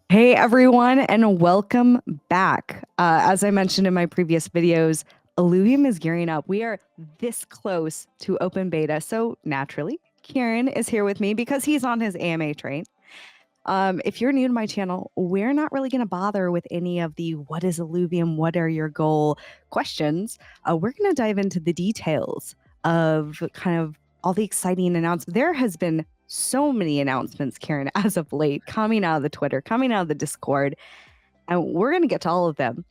Hey everyone, and welcome back. As I mentioned in my previous videos, Illuvium is gearing up. We are this close to open beta, so naturally, Kieran is here with me because he's on his AMA train. If you're new to my channel, we're not really going to bother with any of the what is Illuvium, what are your goal questions. We're going to dive into the details of kind of all the exciting announcements. There has been so many announcements, Karen, as of late, coming out of the Twitter, coming out of the Discord, and we're going to get to all of them.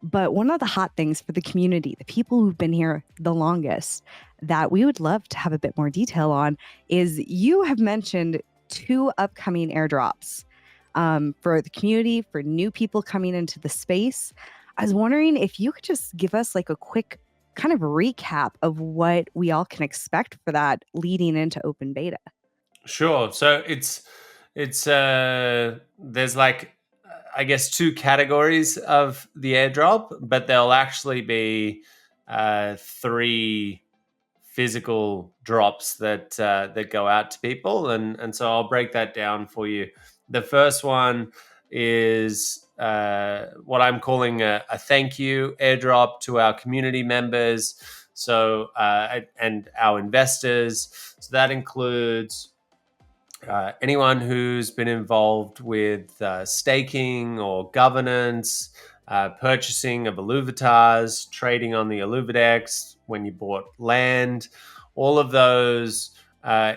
But one of the hot things for the community, the people who've been here the longest, that we would love to have a bit more detail on is you have mentioned two upcoming airdrops for the community, for new people coming into the space. I was wondering if you could just give us like a quick kind of recap of what we all can expect for that leading into open beta. Sure. So it's there's like I guess two categories of the airdrop, but there'll actually be three physical drops that go out to people, and so I'll break that down for you. The first one is what I'm calling a thank you airdrop to our community members, so and our investors. So that includes anyone who's been involved with staking or governance, purchasing of Illuvatars, trading on the Illuvidex, when you bought land, all of those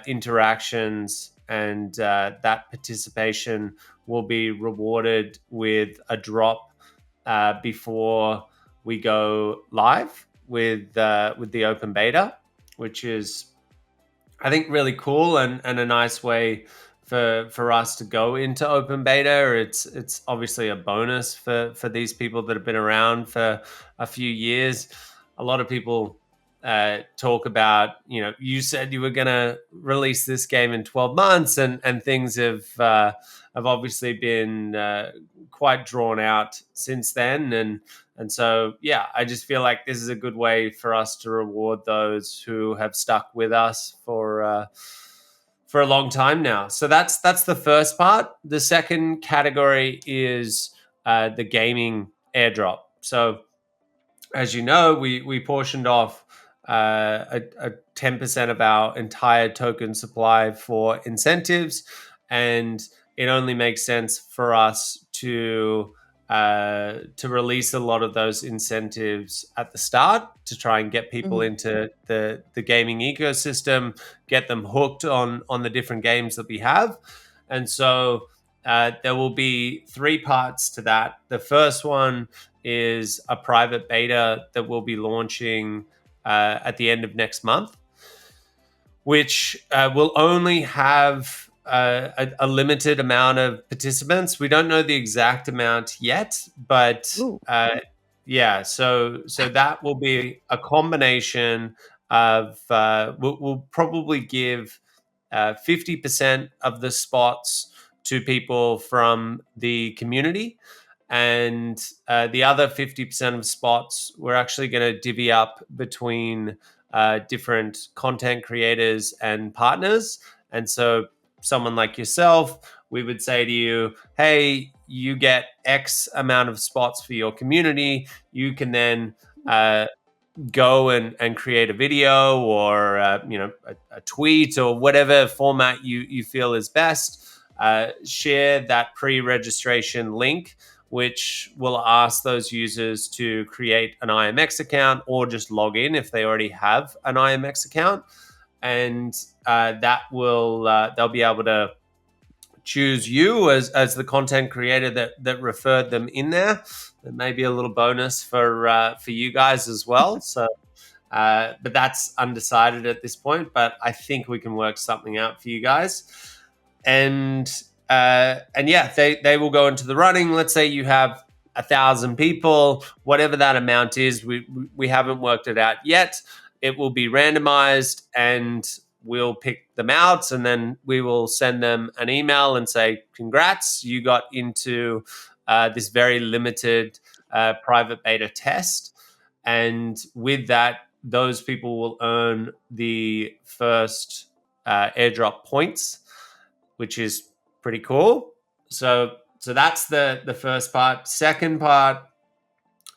interactions and that participation will be rewarded with a drop before we go live with the open beta, which is I think really cool and a nice way for us to go into open beta. It's obviously a bonus for these people that have been around for a few years. A lot of people talk about, you said you were going to release this game in 12 months, and things have obviously been quite drawn out since then. And so, yeah, I just feel like this is a good way for us to reward those who have stuck with us for a long time now. So that's the first part. The second category is the gaming airdrop. So, as you know, we portioned off a 10% of our entire token supply for incentives, and it only makes sense for us to release a lot of those incentives at the start to try and get people into the gaming ecosystem, get them hooked on the different games that we have. And so there will be three parts to that. The first one is a private beta that we'll be launching at the end of next month, which will only have a limited amount of participants. We don't know the exact amount yet, but yeah, so that will be a combination of we'll probably give 50% of the spots to people from the community, and the other 50% of spots we're actually going to divvy up between different content creators and partners. And so, someone like yourself, we would say to you, hey, you get X amount of spots for your community. You can then go and create a video or a tweet or whatever format you feel is best. Share that pre-registration link, which will ask those users to create an IMX account or just log in if they already have an IMX account, and that will they'll be able to choose you as the content creator that referred them in there. There may be a little bonus for you guys as well. So, but that's undecided at this point. But I think we can work something out for you guys. And yeah, they will go into the running. Let's say you have 1,000 people, whatever that amount is. We haven't worked it out yet. It will be randomized, and we'll pick them out, and then we will send them an email and say, congrats, you got into this very limited private beta test. And with that, those people will earn the first airdrop points, which is pretty cool. So So that's the first part. Second part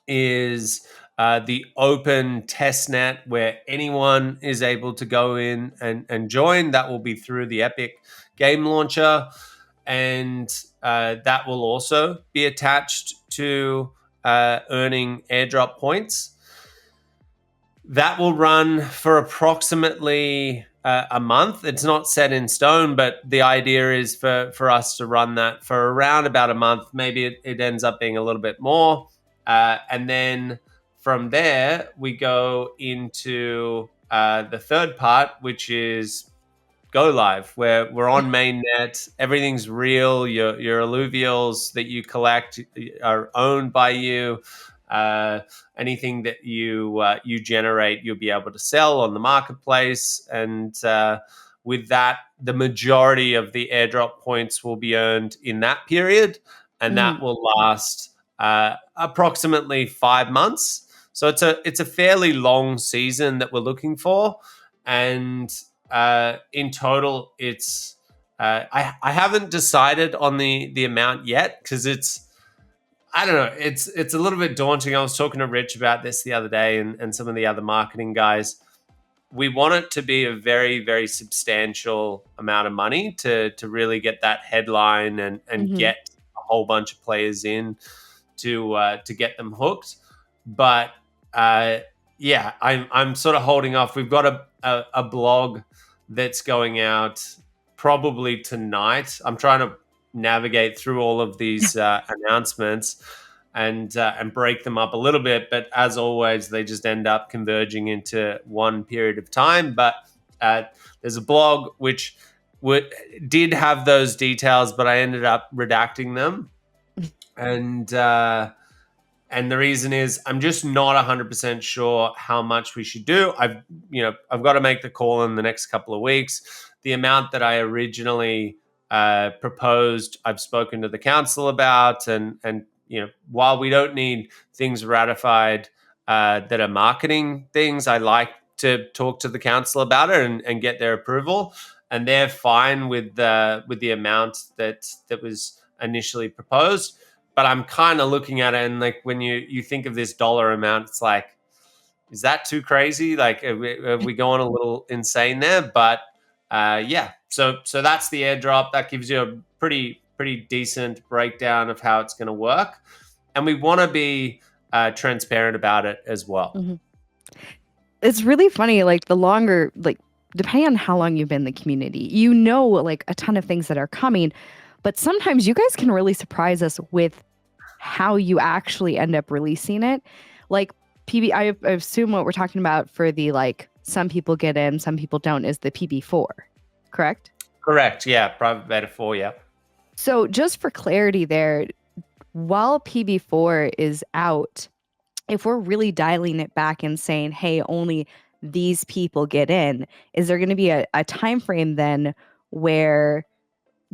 is the open test net where anyone is able to go in and join. That will be through the Epic game launcher. And that will also be attached to earning airdrop points. That will run for approximately a month. It's not set in stone, but the idea is for us to run that for around about a month. Maybe it ends up being a little bit more. And then from there, we go into the third part, which is go live, where we're on mainnet. Everything's real. Your alluvials that you collect are owned by you. Anything that you generate, you'll be able to sell on the marketplace, and with that, the majority of the airdrop points will be earned in that period, and that will last approximately 5 months. So it's a fairly long season that we're looking for, and in total, it's I haven't decided on the amount yet because I don't know. It's a little bit daunting. I was talking to Rich about this the other day and some of the other marketing guys. We want it to be a very, very substantial amount of money to really get that headline and get a whole bunch of players in to get them hooked. But yeah, I'm sort of holding off. We've got a blog that's going out probably tonight. I'm trying to navigate through all of these announcements and break them up a little bit. But as always, they just end up converging into one period of time. But there's a blog which did have those details, but I ended up redacting them. And the reason is I'm just not 100% sure how much we should do. I've got to make the call in the next couple of weeks. The amount that I originally proposed, I've spoken to the council about, and while we don't need things ratified that are marketing things, I like to talk to the council about it and get their approval, and they're fine with the amount that was initially proposed. But I'm kind of looking at it, and like when you think of this dollar amount, it's like, is that too crazy? Like, are we going a little insane there? But yeah, so that's the airdrop. That gives you a pretty decent breakdown of how it's going to work, and we want to be transparent about it as well. It's really funny. Like the longer, like depending on how long you've been in the community, like a ton of things that are coming. But sometimes you guys can really surprise us with how you actually end up releasing it. Like I assume what we're talking about for the like some people get in, some people don't is the PB4, correct? Correct. Yeah. Private beta 4. Yeah. So just for clarity there, while PB4 is out, if we're really dialing it back and saying, hey, only these people get in, is there going to be a time frame then where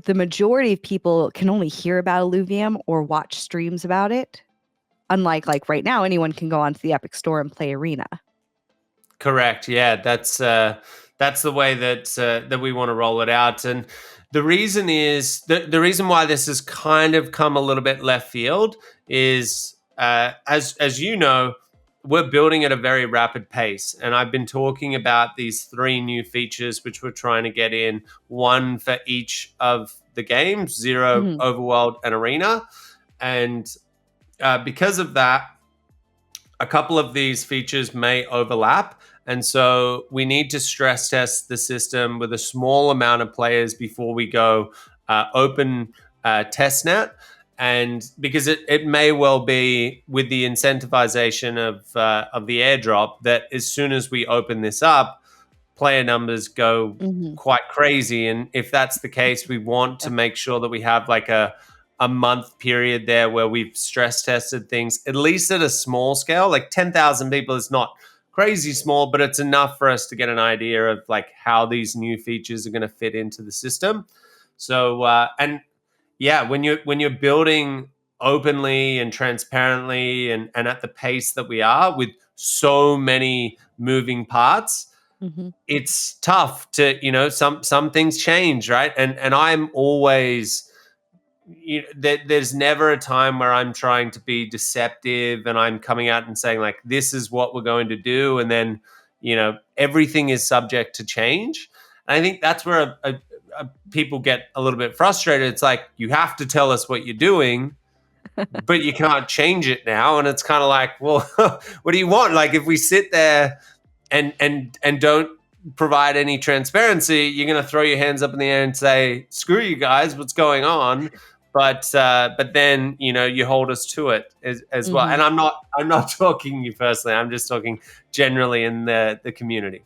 the majority of people can only hear about Illuvium or watch streams about it? Unlike like right now, anyone can go onto the Epic Store and play Arena. Correct. Yeah, that's the way that we want to roll it out. And the reason is the reason why this has kind of come a little bit left field is as you know, we're building at a very rapid pace, and I've been talking about these 3 new features which we're trying to get in, one for each of the games: Zero, Overworld, and Arena. And because of that, a couple of these features may overlap. And so we need to stress test the system with a small amount of players before we go open testnet. And because it may well be with the incentivization of the airdrop that as soon as we open this up, player numbers go quite crazy. And if that's the case, we want to make sure that we have like a month period there where we've stress tested things, at least at a small scale. Like 10,000 people is not crazy small, but it's enough for us to get an idea of like how these new features are going to fit into the system. So and yeah, when you're building openly and transparently and at the pace that we are with so many moving parts, it's tough to, some things change, right? And I'm always there's never a time where I'm trying to be deceptive and I'm coming out and saying like, this is what we're going to do, and then everything is subject to change. And I think that's where people get a little bit frustrated. It's like, you have to tell us what you're doing, but you can't change it now. And it's kind of like, well, what do you want? Like, if we sit there and don't provide any transparency, you're going to throw your hands up in the air and say, screw you guys, what's going on? But then you hold us to it as well. And I'm not talking you personally. I'm just talking generally in the community.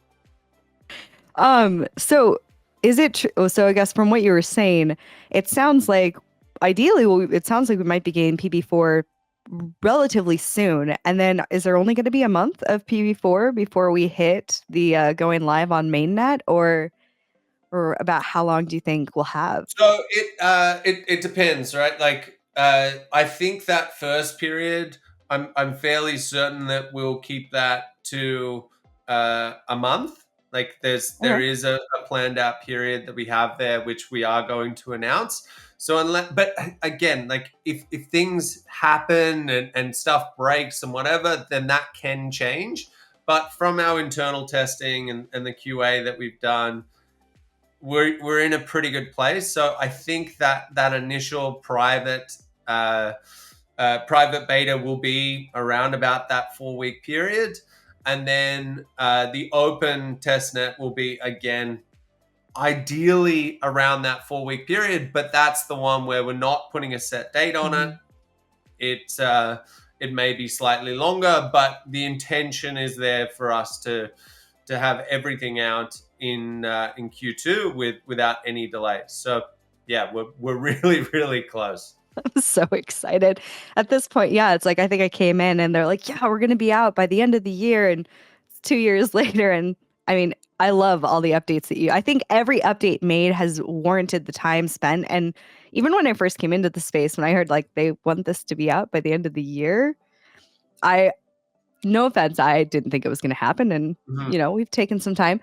So is it so I guess from what you were saying, it sounds like ideally it sounds like we might be getting PB4 relatively soon. And then is there only going to be a month of PB4 before we hit the going live on mainnet, or about how long do you think we'll have? So it depends, right? Like I think that first period, I'm fairly certain that we'll keep that to a month. Like there is a planned out period that we have there, which we are going to announce. So but again, like if things happen and stuff breaks and whatever, then that can change. But from our internal testing and the QA that we've done, we're in a pretty good place. So I think that initial private beta will be around about that 4-week period, and then the open testnet will be again ideally around that 4-week period. But that's the one where we're not putting a set date on it. It may be slightly longer, but the intention is there for us to have everything out in Q2 without any delays. So yeah, we're really, really close. I'm so excited at this point. Yeah, it's like I think I came in and they're like, yeah, we're going to be out by the end of the year, and it's 2 years later. And I mean, I love all the updates I think every update made has warranted the time spent. And even when I first came into the space, when I heard like they want this to be out by the end of the year, no offense, I didn't think it was going to happen. And, we've taken some time.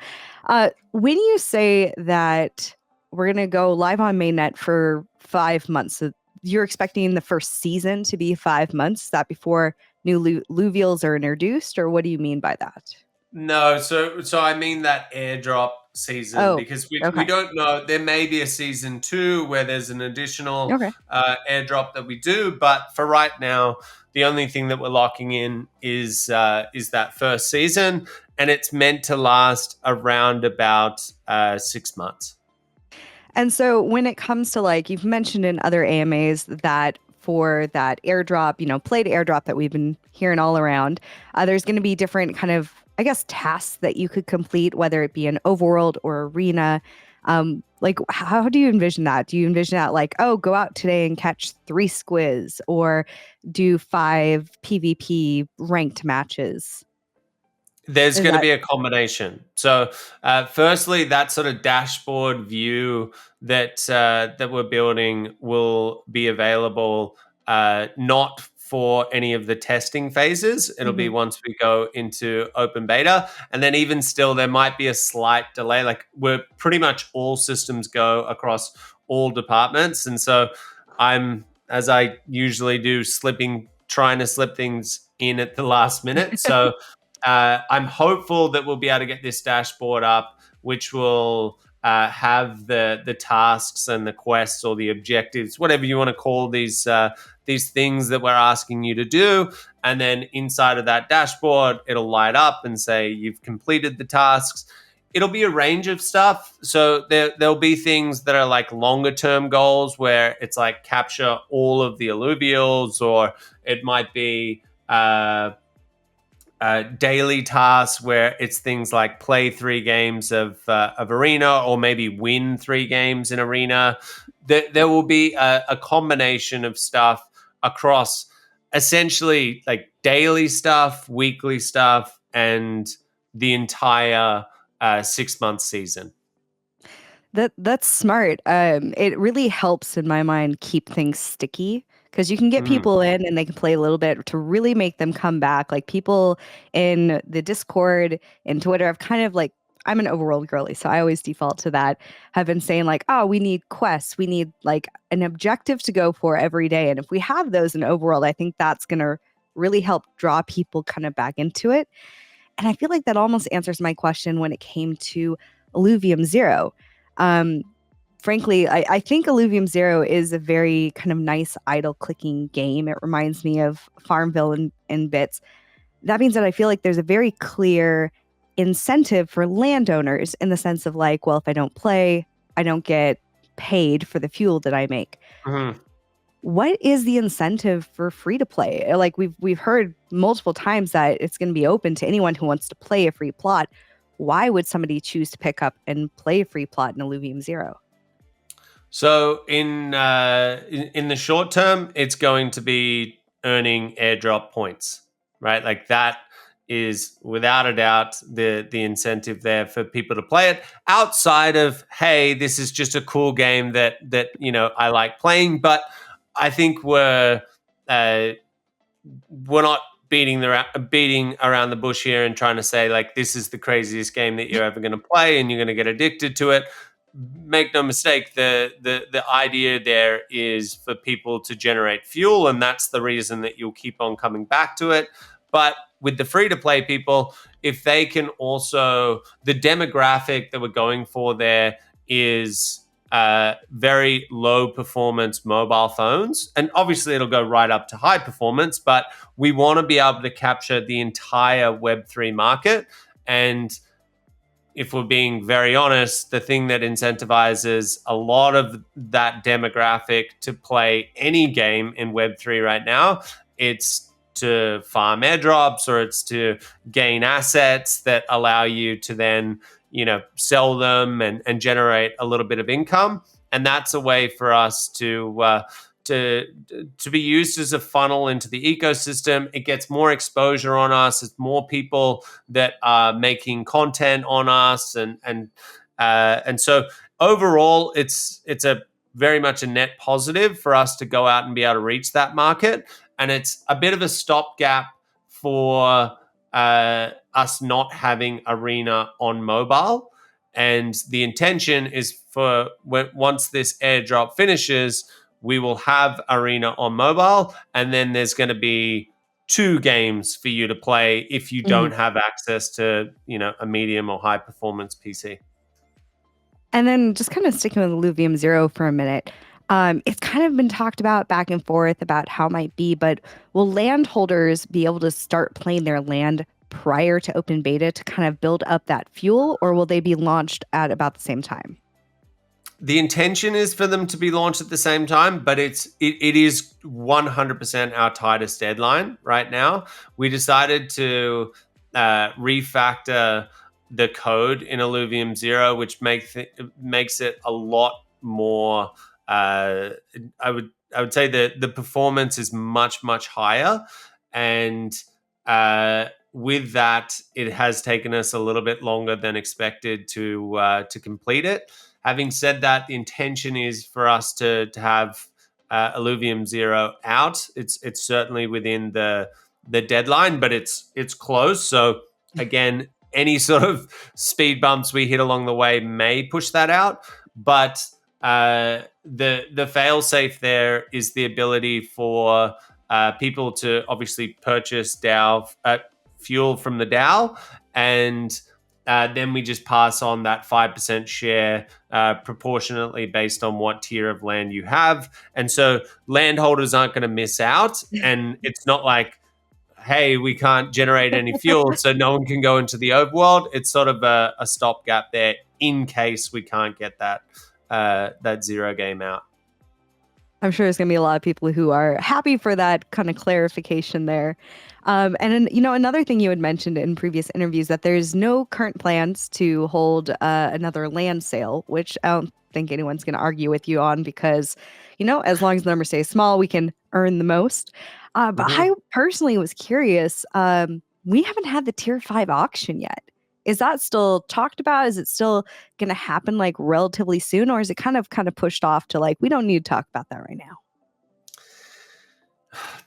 When you say that we're going to go live on mainnet for 5 months, so you're expecting the first season to be 5 months, is that before new Illuvials are introduced, or what do you mean by that? No, so I mean that airdrop season, because we don't know. There may be a season 2 where there's an additional airdrop that we do, but for right now, the only thing that we're locking in is that first season, and it's meant to last around about 6 months. And so when it comes to, like, you've mentioned in other AMAs that for that airdrop, played airdrop that we've been hearing all around, there's going to be different kind of, I guess, tasks that you could complete, whether it be an overworld or arena. Like, how do you envision that? Do you envision that like, oh, go out today and catch 3 squids, or do 5 PvP ranked matches? There's going to be a combination. So, firstly, that sort of dashboard view that we're building will be available not for any of the testing phases. It'll be once we go into open beta, and then even still, there might be a slight delay. Like, we're pretty much all systems go across all departments, and so I'm, as I usually do, trying to slip things in at the last minute. So. I'm hopeful that we'll be able to get this dashboard up, which will have the tasks and the quests or the objectives, whatever you want to call these things that we're asking you to do. And then inside of that dashboard, it'll light up and say you've completed the tasks. It'll be a range of stuff. So there'll be things that are like longer term goals where it's like capture all of the alluvials, or it might be daily tasks where it's things like play 3 games of arena, or maybe win 3 games in arena. There will be a combination of stuff across essentially like daily stuff, weekly stuff, and the entire 6-month season. That's smart. It really helps in my mind keep things sticky, because you can get people in and they can play a little bit to really make them come back. Like, people in the Discord and Twitter have kind of like, I'm an overworld girly, so I always default to that. Have been saying like, oh, we need quests, we need like an objective to go for every day, and if we have those in overworld, I think that's gonna really help draw people kind of back into it. And I feel like that almost answers my question when it came to Illuvium Zero. Um, Frankly, I think Illuvium Zero is a very kind of nice idle clicking game. It reminds me of Farmville in bits. That means that I feel like there's a very clear incentive for landowners in the sense of like, well, if I don't play, I don't get paid for the fuel that I make. Mhm. What is the incentive for free to play? Like we've heard multiple times that it's going to be open to anyone who wants to play a free plot. Why would somebody choose to pick up and play a free plot in Illuvium Zero? So in the short term, it's going to be earning airdrop points, right? Like that is without a doubt the incentive there for people to play it. Outside of, hey, this is just a cool game that I like playing, but I think we're not beating around the bush here and trying to say like this is the craziest game that you're ever going to play and you're going to get addicted to it. Make no mistake, the idea there is for people to generate fuel, and that's the reason that you'll keep on coming back to it. But with the free to play people, if they can also, the demographic that we're going for there is very low performance mobile phones. And obviously, it'll go right up to high performance, but we want to be able to capture the entire Web3 market. And if we're being very honest, the thing that incentivizes a lot of that demographic to play any game in Web3 right now, it's to farm airdrops or it's to gain assets that allow you to then sell them and generate a little bit of income. And that's a way for us to be used as a funnel into the ecosystem. It gets more exposure on us. It's more people that are making content on us, and so overall, it's a very much a net positive for us to go out and be able to reach that market. And it's a bit of a stopgap for us not having Arena on mobile. And the intention is for once this airdrop finishes, we will have Arena on mobile, and then there's going to be 2 games for you to play if you don't have access to, a medium or high performance PC. And then just kind of sticking with Illuvium Zero for a minute, it's kind of been talked about back and forth about how it might be, but will landholders be able to start playing their land prior to open beta to kind of build up that fuel, or will they be launched at about the same time? The intention is for them to be launched at the same time, but it is 100% our tightest deadline right now. We decided to refactor the code in Illuvium Zero, which makes it a lot more. I would say that the performance is much higher, and with that, it has taken us a little bit longer than expected to complete it. Having said that, the intention is for us to have Illuvium Zero out. It's certainly within the deadline, but it's close. So again, any sort of speed bumps we hit along the way may push that out. But the fail safe there is the ability for people to obviously purchase DAO fuel from the DAO, and then we just pass on that 5% share proportionately based on what tier of land you have. And so landholders aren't going to miss out. And it's not like, hey, we can't generate any fuel, so no one can go into the overworld. It's sort of a stopgap there in case we can't get that zero game out. I'm sure there's going to be a lot of people who are happy for that kind of clarification there. And then, another thing you had mentioned in previous interviews that there's no current plans to hold another land sale, which I don't think anyone's going to argue with you on because, as long as the number stays small, we can earn the most. But I personally was curious. We haven't had the tier 5 auction yet. Is that still talked about? Is it still going to happen like relatively soon, or is it kind of pushed off to like we don't need to talk about that right now?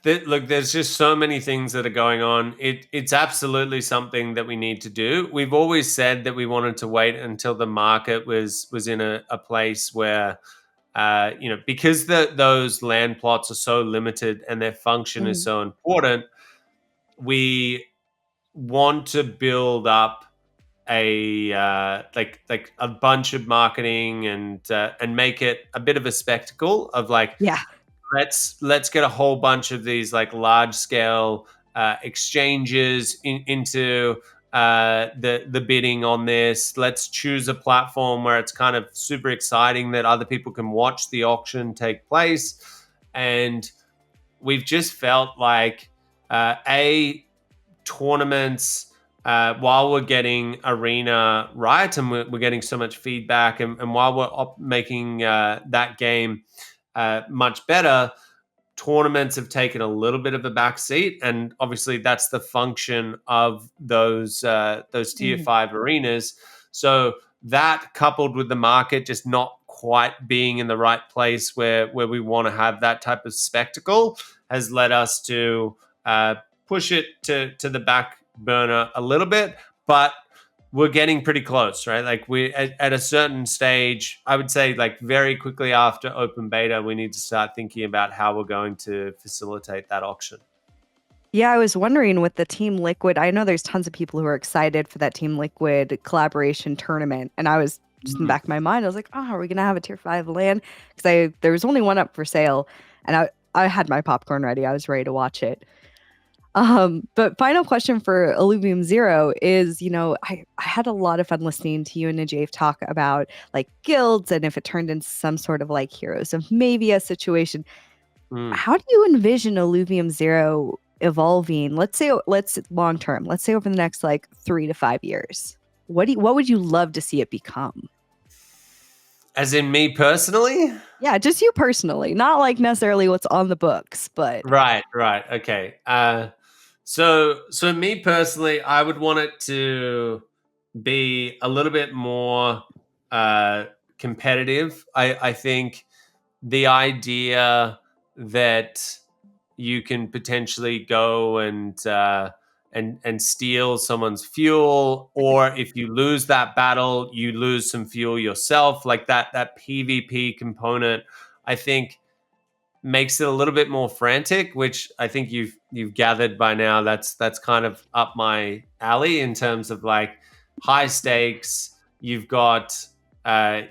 Look, there's just so many things that are going on. It's absolutely something that we need to do. We've always said that we wanted to wait until the market was in a place where, because those land plots are so limited and their function is Mhm. so important, we want to build up a like a bunch of marketing and make it a bit of a spectacle of like Yeah. let's get a whole bunch of these like large scale exchanges into the bidding on this. Let's choose a platform where it's kind of super exciting that other people can watch the auction take place. And we've just felt like a tournaments, while we're getting arena right and we're getting so much feedback, and while we're making that game much better, tournaments have taken a little bit of a backseat, and obviously that's the function of those tier Mhm. 5 arenas. So that, coupled with the market just not quite being in the right place where we want to have that type of spectacle, has led us to uh, push it to the back burner a little bit. But we're getting pretty close, right? Like we at a certain stage, I would say like very quickly after open beta, we need to start thinking about how we're going to facilitate that auction. Yeah, I was wondering with the Team Liquid, I know there's tons of people who are excited for that Team Liquid collaboration tournament. And I was just in the Mm. back of my mind, I was like, oh, are we gonna have a tier 5 land? Because there was only one up for sale and I had my popcorn ready. I was ready to watch it. But final question for Illuvium Zero is, I had a lot of fun listening to you and Najaf talk about like guilds and if it turned into some sort of like Heroes of Mavia situation. Mm. How do you envision Illuvium Zero evolving? Let's long term. Let's say over the next like 3 to 5 years. What would you love to see it become? As in me personally? Yeah, just you personally, not like necessarily what's on the books, but Right. Okay. So me personally, I would want it to be a little bit more uh, competitive. I think the idea that you can potentially go and steal someone's fuel, or if you lose that battle, you lose some fuel yourself. Like that PvP component, I think makes it a little bit more frantic, which I think you've gathered by now. That's kind of up my alley in terms of like high stakes. You've got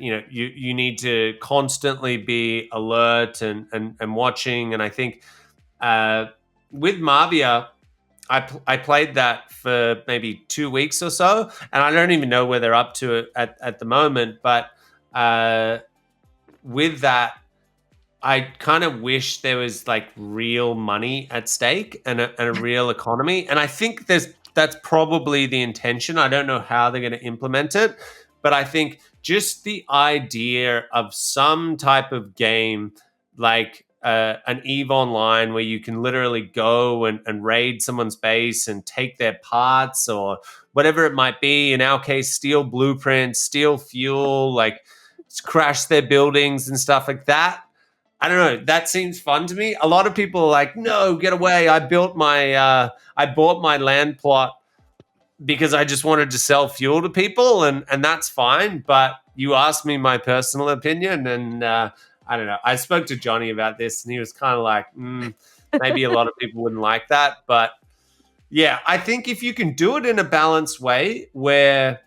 you need to constantly be alert and watching. And I think uh, with Mavia, I played that for maybe 2 weeks or so, and I don't even know where they're up to at the moment. But with that, I kind of wish there was like real money at stake and a real economy. And I think that's probably the intention. I don't know how they're going to implement it, but I think just the idea of some type of game like an EVE Online where you can literally go and raid someone's base and take their parts or whatever it might be. In our case, steal blueprints, steal fuel, like crash their buildings and stuff like that. I don't know. That seems fun to me. A lot of people are like, "No, get away! I bought my land plot because I just wanted to sell fuel to people, and that's fine." But you asked me my personal opinion, and I don't know. I spoke to Johnny about this, and he was kind of like, maybe a lot of people wouldn't like that, but yeah, I think if you can do it in a balanced way, where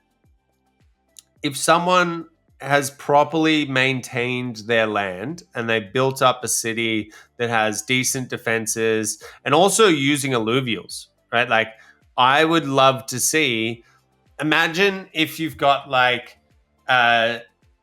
if someone has properly maintained their land and they built up a city that has decent defenses and also using alluvials, right? Like, I would love to see, imagine if you've got like,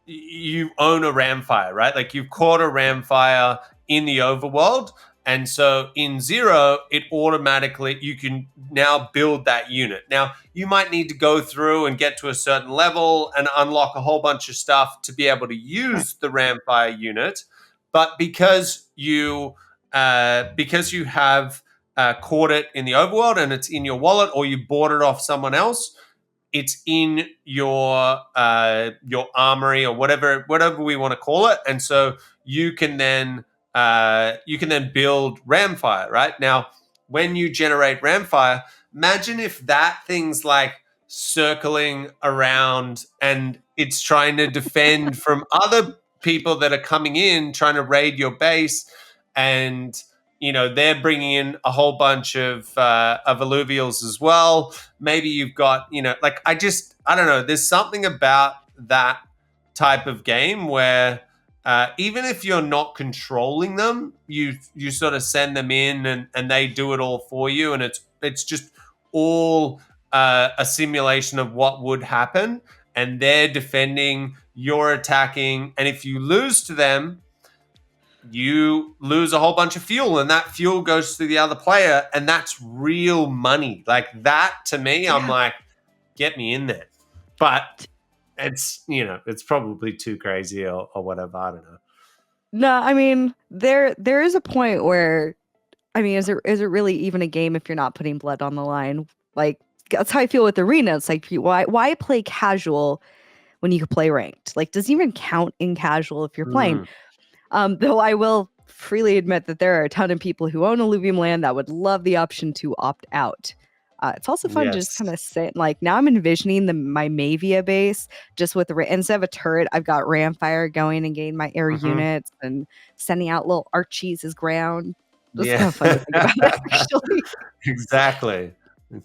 you own a ramfire, right? Like, you've caught a ramfire in the overworld. And so in Zero, it automatically, you can now build that unit. Now, you might need to go through and get to a certain level and unlock a whole bunch of stuff to be able to use the Ramfire unit. But because you have caught it in the overworld and it's in your wallet, or you bought it off someone else, it's in your armory or whatever we want to call it, and so you can then you can then build Ramfire, right? Now, when you generate Ramfire, imagine if that thing's like circling around and it's trying to defend from other people that are coming in, trying to raid your base, and they're bringing in a whole bunch of alluvials as well. Maybe you've got like I don't know. There's something about that type of game where even if you're not controlling them, you sort of send them in and they do it all for you, and it's just all a simulation of what would happen, and they're defending, you're attacking, and if you lose to them, you lose a whole bunch of fuel, and that fuel goes to the other player, and that's real money. Like that to me, I'm like, get me in there. But it's probably too crazy or whatever. I don't know. No, I mean there is a point where, I mean, is it really even a game if you're not putting blood on the line? Like that's how I feel with Arena. It's like why play casual when you could play ranked? Like, does it even count in casual if you're playing? Though I will freely admit that there are a ton of people who own Illuvium land that would love the option to opt out. It's also fun to just kind of sit, like, now I'm envisioning my Mavia base just with instead of a turret, I've got Ramfire going and getting my air units and sending out little Archies as ground. That's kind of fun to think about, actually. Exactly.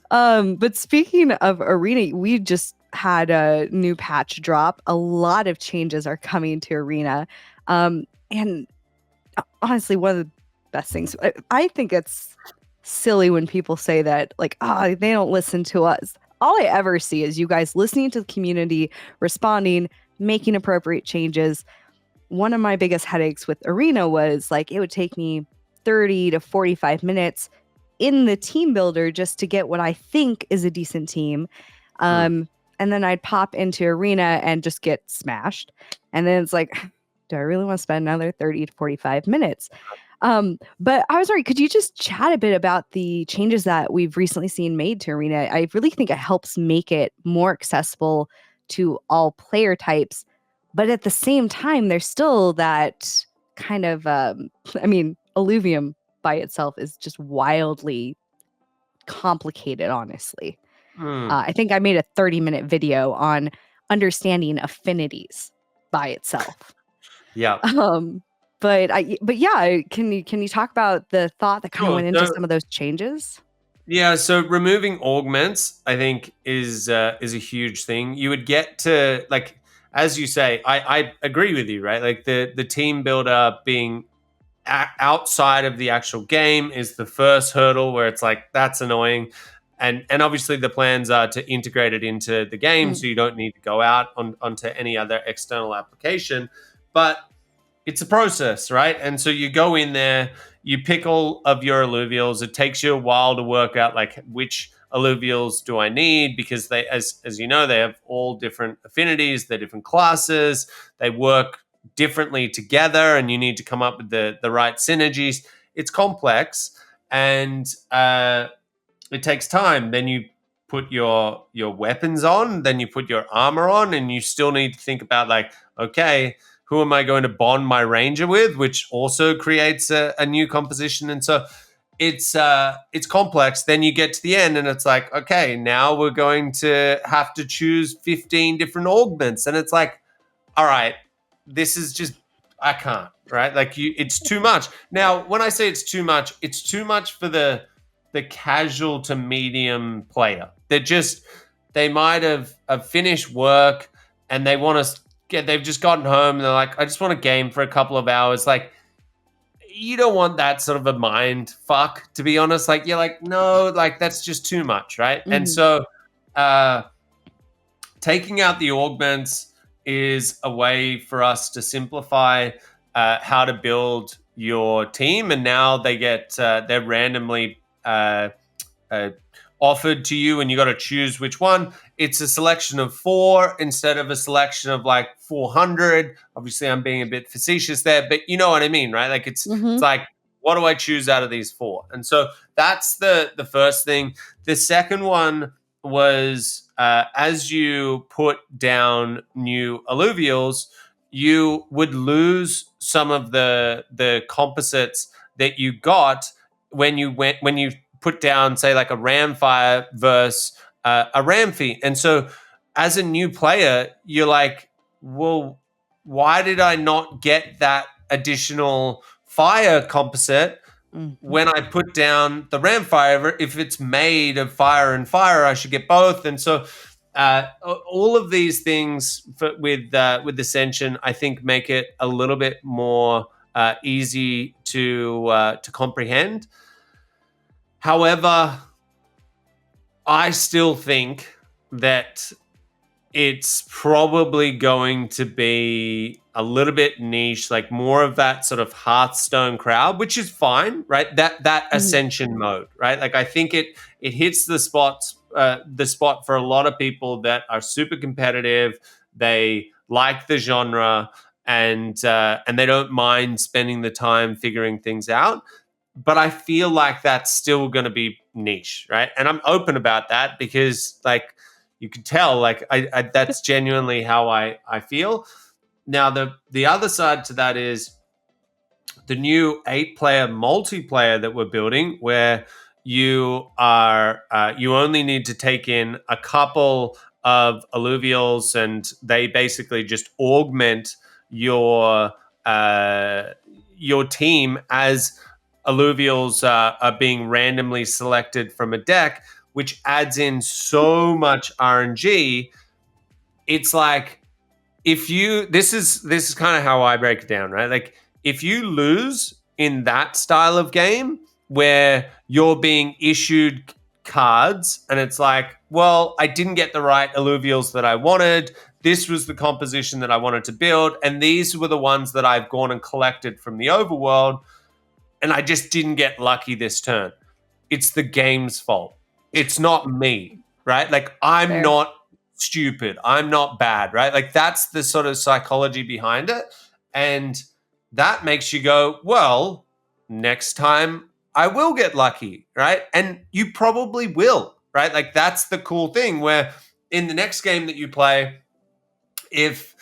But speaking of Arena, we just had a new patch drop. A lot of changes are coming to Arena. And honestly, one of the best things, I think it's silly when people say that, like, they don't listen to us. All I ever see is you guys listening to the community, responding, making appropriate changes. One of my biggest headaches with Arena was like it would take me 30 to 45 minutes in the team builder just to get what I think is a decent team. And then I'd pop into Arena and just get smashed. And then it's like, do I really want to spend another 30 to 45 minutes? But I was wondering, could you just chat a bit about the changes that we've recently seen made to Arena? I really think it helps make it more accessible to all player types. But at the same time, there's still that kind of, I mean, Illuvium by itself is just wildly complicated, honestly. I think I made a 30-minute video on understanding affinities by itself. Yeah. But yeah, can you talk about the thought that kind of went into some of those changes? Yeah, so removing augments, I think, is a huge thing. You would get to, like, as you say, I agree with you, right? Like the team builder being outside of the actual game is the first hurdle where it's like, that's annoying. And obviously the plans are to integrate it into the game, so you don't need to go out onto any other external application. But it's a process, right? And so you go in there, you pick all of your alluvials. It takes you a while to work out like which alluvials do I need, because they, as you know, they have all different affinities, they're different classes, they work differently together, and you need to come up with the right synergies. It's complex, and it takes time. Then you put your weapons on, then you put your armor on, and you still need to think about, like, okay, who am I going to bond my ranger with, which also creates a new composition. And so it's complex. Then you get to the end and it's like, okay, now we're going to have to choose 15 different augments. And it's like, all right, this is just, I can't, right? Like it's too much. Now, when I say it's too much for the casual to medium player. They might have finished work and they want to they've just gotten home and they're like, I just want a game for a couple of hours. Like, you don't want that sort of a mind fuck, to be honest. Like, you're like, no, like that's just too much, right? And so taking out the augments is a way for us to simplify how to build your team. And now they get they're randomly offered to you, and you got to choose which one. It's a selection of 4 instead of a selection of like 400. Obviously, I'm being a bit facetious there, but you know what I mean, right? Like it's like, what do I choose out of these 4? And so that's the first thing. The second one was as you put down new alluvials, you would lose some of the composites that you got when you put down, say, like a Ramfire versus a Ramfy. And so as a new player, you're like, well, why did I not get that additional fire composite when I put down the Ramfire? If it's made of fire and fire, I should get both. And so all of these things with Ascension, I think, make it a little bit more easy to comprehend. However, I still think that it's probably going to be a little bit niche, like more of that sort of Hearthstone crowd, which is fine, right? That Ascension mode, right? Like I think it hits the spot for a lot of people that are super competitive. They like the genre, and they don't mind spending the time figuring things out. But I feel like that's still going to be niche, right? And I'm open about that because, like, you can tell, like, I that's genuinely how I feel. Now, the other side to that is the new 8-player multiplayer that we're building, where you only need to take in a couple of alluvials, and they basically just augment your team as alluvials are being randomly selected from a deck, which adds in so much RNG. It's like, if you this is kind of how I break it down, right? Like, if you lose in that style of game where you're being issued cards and it's like, well, I didn't get the right alluvials that I wanted. This was the composition that I wanted to build, and these were the ones that I've gone and collected from the overworld, and I just didn't get lucky this turn. It's the game's fault. It's not me, right? Like, I'm not stupid. I'm not bad, right? Like, that's the sort of psychology behind it. And that makes you go, well, next time I will get lucky, right? And you probably will, right? Like, that's the cool thing, where in the next game that you play, if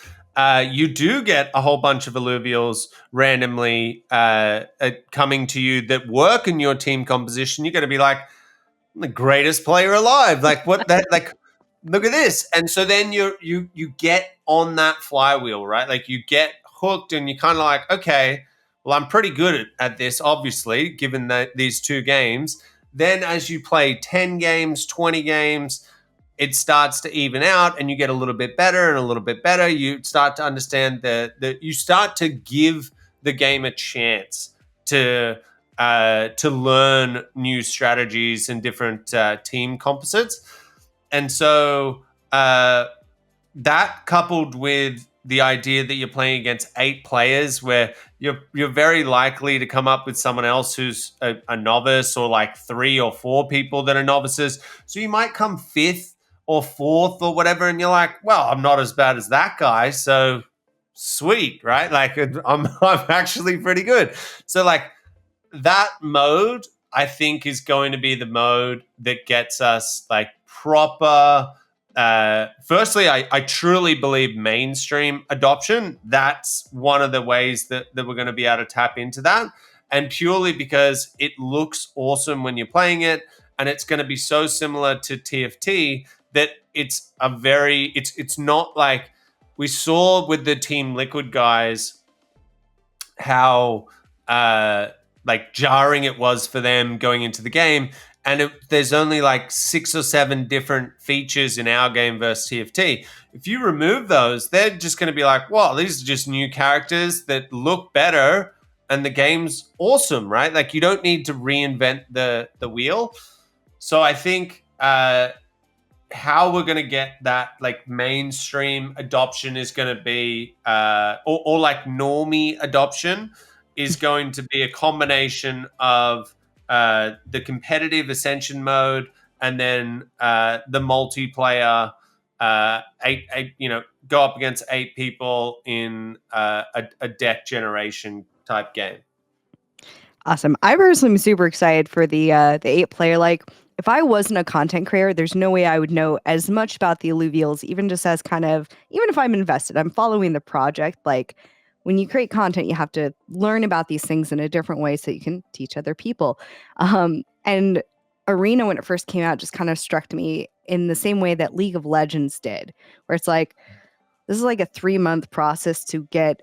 you do get a whole bunch of alluvials randomly coming to you that work in your team composition, you're going to be like, I'm the greatest player alive. Like, what that? Like, look at this. And so then you get on that flywheel, right? Like, you get hooked, and you're kind of like, okay, well, I'm pretty good at this, obviously, given that these 2 games. Then as you play 10 games, 20 games, it starts to even out, and you get a little bit better and a little bit better. You start to understand that you start to give the game a chance to learn new strategies and different team composites. And so that, coupled with the idea that you're playing against 8 players, where you're very likely to come up with someone else who's a novice, or like 3 or 4 people that are novices. So you might come 5th or 4th or whatever, and you're like, well, I'm not as bad as that guy, so sweet, right? Like, I'm actually pretty good. So, like, that mode, I think, is going to be the mode that gets us, like, proper. Firstly, I truly believe mainstream adoption. That's one of the ways that we're going to be able to tap into that. And purely because it looks awesome when you're playing it, and it's going to be so similar to TFT that it's not like we saw with the Team Liquid guys, how like jarring it was for them going into the game. And there's only like 6 or 7 different features in our game versus TFT. If you remove those, they're just going to be like, well, these are just new characters that look better, and the game's awesome, right? Like, you don't need to reinvent the wheel. So I think how we're going to get that, like, mainstream adoption is going to be, or like normie adoption, is going to be a combination of the competitive Ascension mode, and then the multiplayer, go up against 8 people in a deck generation type game. Awesome. I personally am super excited for the 8 player. Like, if I wasn't a content creator, there's no way I would know as much about the alluvials, even just as kind of, even if I'm invested, I'm following the project. Like, when you create content, you have to learn about these things in a different way so you can teach other people. And Arena, when it first came out, just kind of struck me in the same way that League of Legends did, where it's like, this is like a 3-month process to get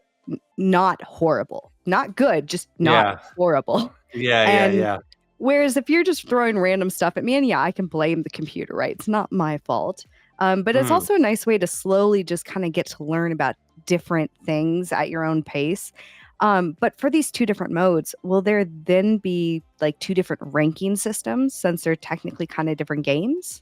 not horrible, not good, just not Yeah. horrible. Yeah, yeah, And yeah. whereas if you're just throwing random stuff at me, and yeah, I can blame the computer, right? It's not my fault. But it's Mm. also a nice way to slowly just kind of get to learn about different things at your own pace. But for these 2 different modes, will there then be like 2 different ranking systems since they're technically kind of different games?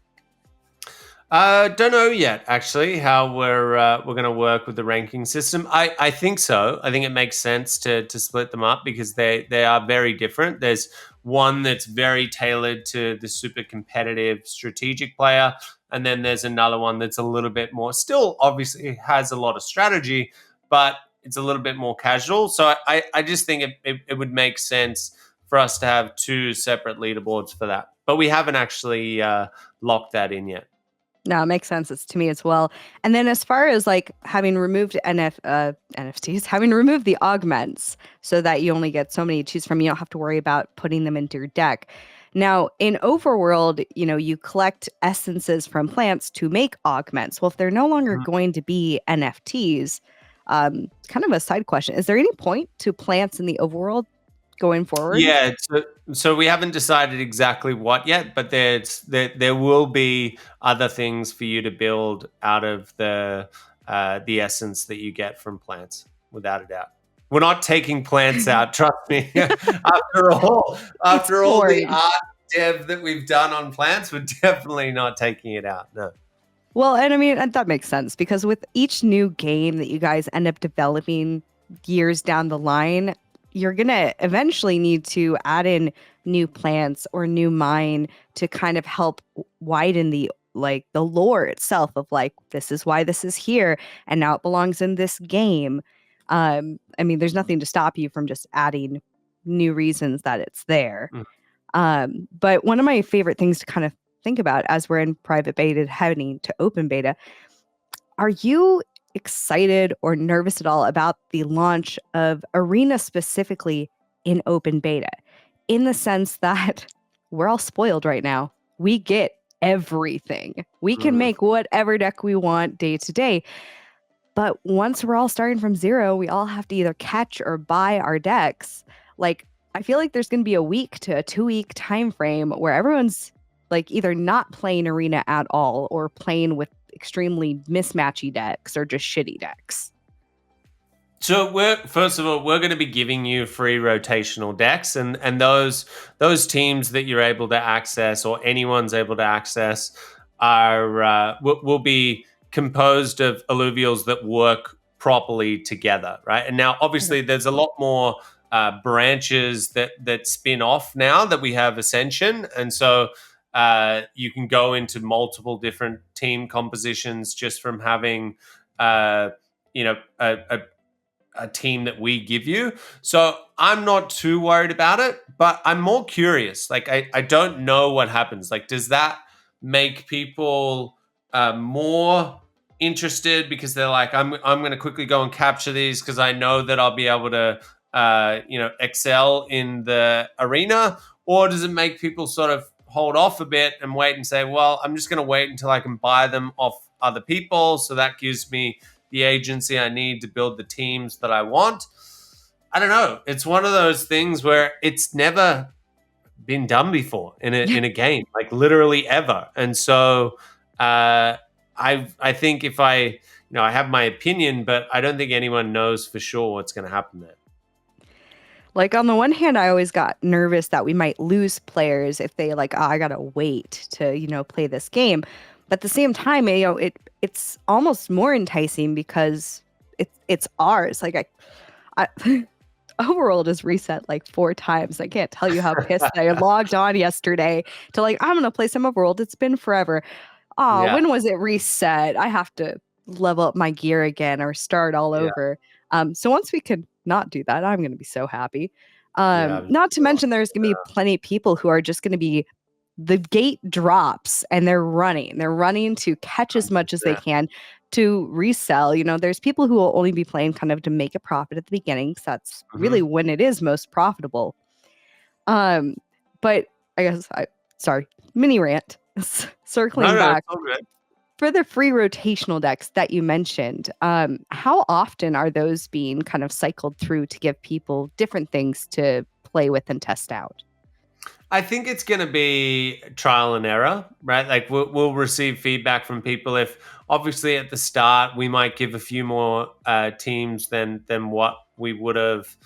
Don't know yet, actually, how we're going to work with the ranking system. I think so. I think it makes sense to split them up because they are very different. There's one that's very tailored to the super competitive strategic player, and then there's another one that's a little bit more. Still, obviously, has a lot of strategy, but it's a little bit more casual. So I just think it would make sense for us to have 2 separate leaderboards for that. But we haven't actually locked that in yet. No, it makes sense. It's to me as well. And then as far as like having removed NFTs, having removed the augments so that you only get so many to choose from, you don't have to worry about putting them into your deck. Now, in Overworld, you collect essences from plants to make augments. Well, if they're no longer going to be NFTs, kind of a side question. Is there any point to plants in the Overworld going forward? Yeah, so we haven't decided exactly what yet, but there will be other things for you to build out of the essence that you get from plants, without a doubt. We're not taking plants out, trust me. It's After all the boring. art dev that we've done on plants, we're definitely not taking it out. No. Well, and I mean, and that makes sense because with each new game that you guys end up developing years down the line, you're going to eventually need to add in new plants or new mine to kind of help widen the lore itself of like this is why this is here and now it belongs in this game. I mean, there's nothing to stop you from just adding new reasons that it's there. Mm. But one of my favorite things to kind of think about as we're in private beta heading to open beta, are you excited or nervous at all about the launch of Arena specifically in open beta? In the sense that we're all spoiled right now. We get everything. We can Mm. make whatever deck we want day to day. But once we're all starting from zero, we all have to either catch or buy our decks. Like, I feel like there's going to be a week to a 2-week time frame where everyone's like either not playing Arena at all or playing with extremely mismatchy decks or just shitty decks. So first of all, we're going to be giving you free rotational decks, and those teams that you're able to access or anyone's able to access are will be composed of alluvials that work properly together, right? And now, Okay. obviously, there's a lot more branches that spin off now that we have Ascension, and so you can go into multiple different team compositions just from having. You know, a team that we give you. So I'm not too worried about it, but I'm more curious. Like, I don't know what happens. Like, does that make people more interested because they're like, I'm going to quickly go and capture these because I know that I'll be able to, excel in the arena? Or does it make people sort of hold off a bit and wait and say, well, I'm just going to wait until I can buy them off other people. So that gives me the agency I need to build the teams that I want. I don't know. It's one of those things where it's never been done before in a game, like literally ever. And so I think if I have my opinion, but I don't think anyone knows for sure what's going to happen there. Like on the one hand, I always got nervous that we might lose players if they like, oh, I gotta wait to, play this game. But at the same time, it's almost more enticing because it's ours. Like I Overworld is reset like 4 times. I can't tell you how pissed I logged on yesterday to like, I'm gonna play some Overworld. It's been forever. Oh, Yeah, when was it reset? I have to level up my gear again or start all yeah. over. So once we can not do that, I'm going to be so happy. Yeah. Not to mention there's going to be plenty of people who are just going to be, the gate drops and they're running to catch as much as they can to resell. There's people who will only be playing kind of to make a profit at the beginning, because that's really when it is most profitable. But I guess sorry, mini rant. Circling back. For the free rotational decks that you mentioned, how often are those being kind of cycled through to give people different things to play with and test out? I think it's going to be trial and error, right? Like we'll receive feedback from people. If obviously at the start we might give a few more teams than what we would have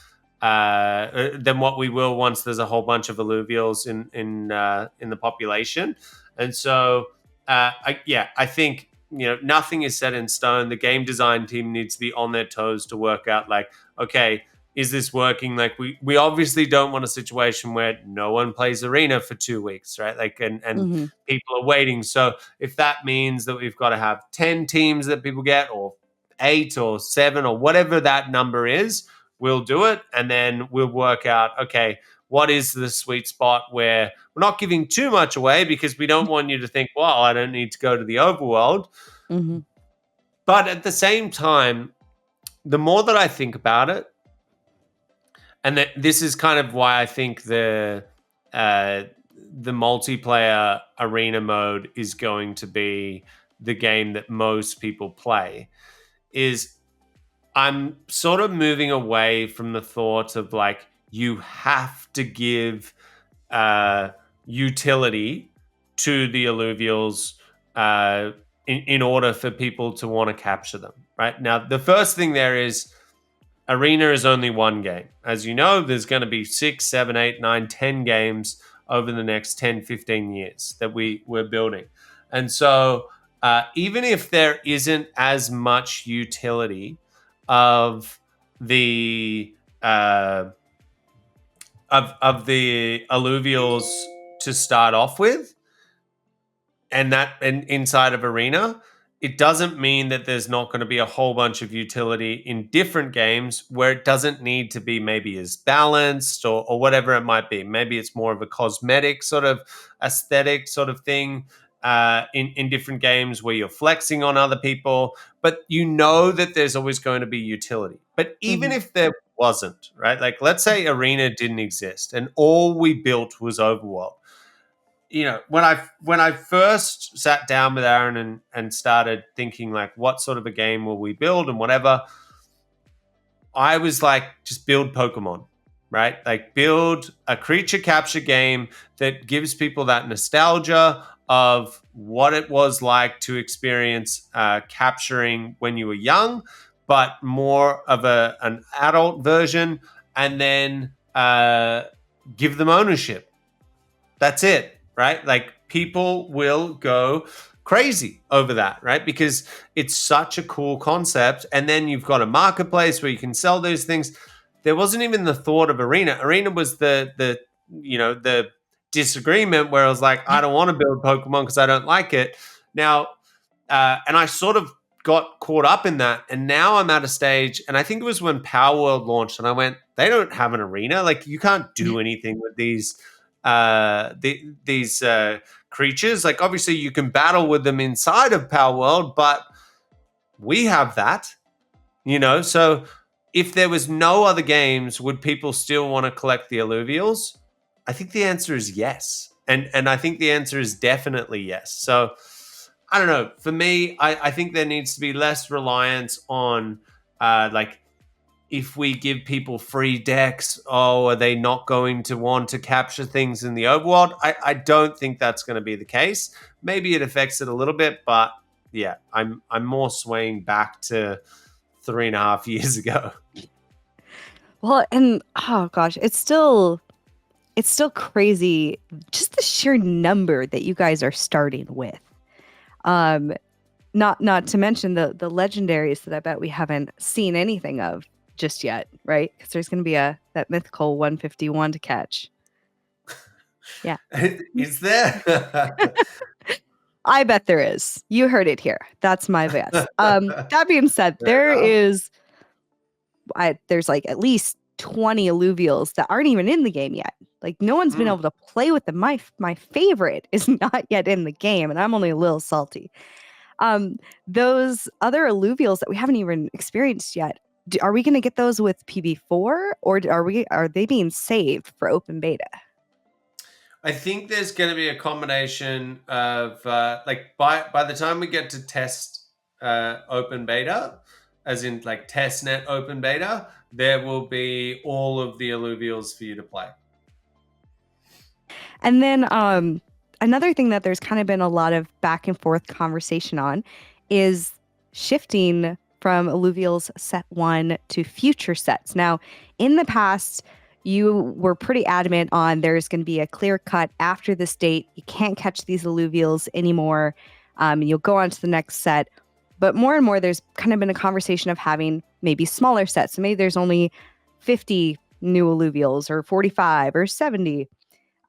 than what we will once there's a whole bunch of alluvials in the population, and so I think nothing is set in stone. The game design team needs to be on their toes to work out like, okay, is this working? Like we obviously don't want a situation where no one plays arena for 2 weeks, right? Like and people are waiting. So if that means that we've got to have 10 teams that people get, or 8 or 7 or whatever that number is, we'll do it. And then we'll work out, okay, what is the sweet spot where we're not giving too much away, because we don't want you to think, well, I don't need to go to the overworld. But at the same time, the more that I think about it, and this is kind of why I think the multiplayer arena mode is going to be the game that most people play, is I'm sort of moving away from the thought of like, you have to give utility to the alluvials in order for people to want to capture them. Right now, the first thing there is, arena is only one game. As you know, there's going to be 6, 7, 8, 9, 10 games over the next 10, 15 years that we're building. And so even if there isn't as much utility of the of the alluvials to start off with, and inside of arena, it doesn't mean that there's not going to be a whole bunch of utility in different games where it doesn't need to be maybe as balanced or whatever it might be. Maybe it's more of a cosmetic sort of aesthetic sort of thing in different games where you're flexing on other people. But that there's always going to be utility. But even if there wasn't, right? Like let's say arena didn't exist and all we built was Overworld. When I first sat down with Aaron and started thinking like, what sort of a game will we build and whatever, I was like, just build Pokemon, right? Like build a creature capture game that gives people that nostalgia of what it was like to experience capturing when you were young, but more of an adult version, and then give them ownership. That's it. Right? Like people will go crazy over that, right? Because it's such a cool concept. And then you've got a marketplace where you can sell those things. There wasn't even the thought of arena. Arena was the disagreement where I was like, I don't want to build Pokemon because I don't like it. Now, and I sort of got caught up in that. And now I'm at a stage, and I think it was when Power World launched, and I went, they don't have an arena. Like you can't do anything with these creatures. Like obviously you can battle with them inside of Power World, but we have that, so if there was no other games, would people still want to collect the alluvials? I think the answer is yes, and I think the answer is definitely yes. So I don't know, for me, I think there needs to be less reliance on like, if we give people free decks, are they not going to want to capture things in the overworld? I don't think that's going to be the case. Maybe it affects it a little bit, but yeah, I'm more swaying back to 3.5 years ago. Well, and oh gosh, it's still crazy, just the sheer number that you guys are starting with. Not to mention the legendaries that I bet we haven't seen anything of just yet, right? Because there's going to be that mythical 151 to catch. Yeah. Is there? I bet there is. You heard it here. That's my guess. That being said, there's like at least 20 alluvials that aren't even in the game yet. Like no one's been able to play with them. My favorite is not yet in the game, and I'm only a little salty. Those other alluvials that we haven't even experienced yet, are we going to get those with PB4, or are they being saved for open beta? I think there's going to be a combination of like by the time we get to test open beta, as in like testnet open beta, there will be all of the alluvials for you to play. And then another thing that there's kind of been a lot of back and forth conversation on is shifting from alluvials set 1 to future sets. Now, in the past, you were pretty adamant on there's going to be a clear cut after this date. You can't catch these alluvials anymore. You'll go on to the next set. But more and more, there's kind of been a conversation of having maybe smaller sets. So maybe there's only 50 new alluvials or 45 or 70.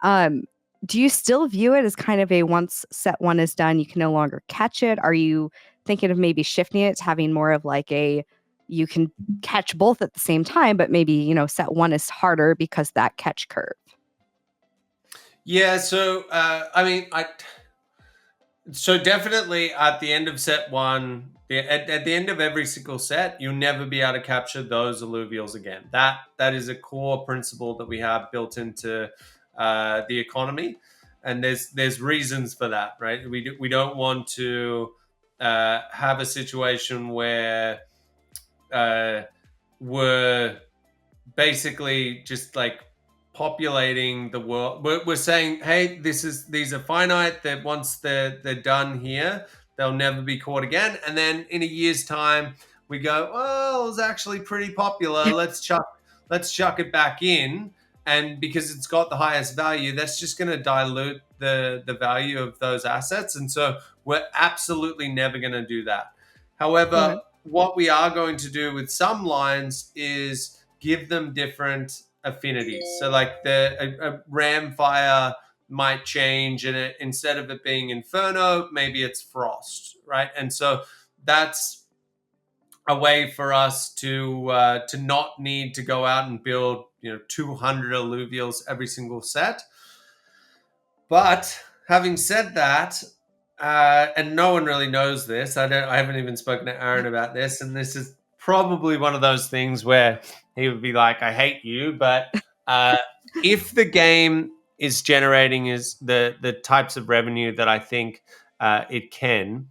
Do you still view it as kind of a once set 1 is done, you can no longer catch it? Are you thinking of maybe shifting it to having more of like you can catch both at the same time, but maybe, set 1 is harder because that catch curve? Yeah. So, so definitely at the end of set 1, at the end of every single set, you'll never be able to capture those alluvials again. That is a core principle that we have built into the economy, and there's reasons for that, right? We don't want to have a situation where we're basically just like populating the world. We're saying, hey, these are finite. That once they're done here, they'll never be caught again. And then in a year's time, we go, oh, it was actually pretty popular. Let's chuck it back in. And because it's got the highest value, that's just going to dilute the value of those assets. And so we're absolutely never going to do that. However, what we are going to do with some lines is give them different affinities. So like a ram fire might change, and instead of it being inferno, maybe it's frost, right? And so that's a way for us to not need to go out and build 200 alluvials every single set. But having said that, and no one really knows this. I haven't even spoken to Aaron about this, and this is probably one of those things where he would be like, "I hate you," but if the game is generating is the types of revenue that I think it can,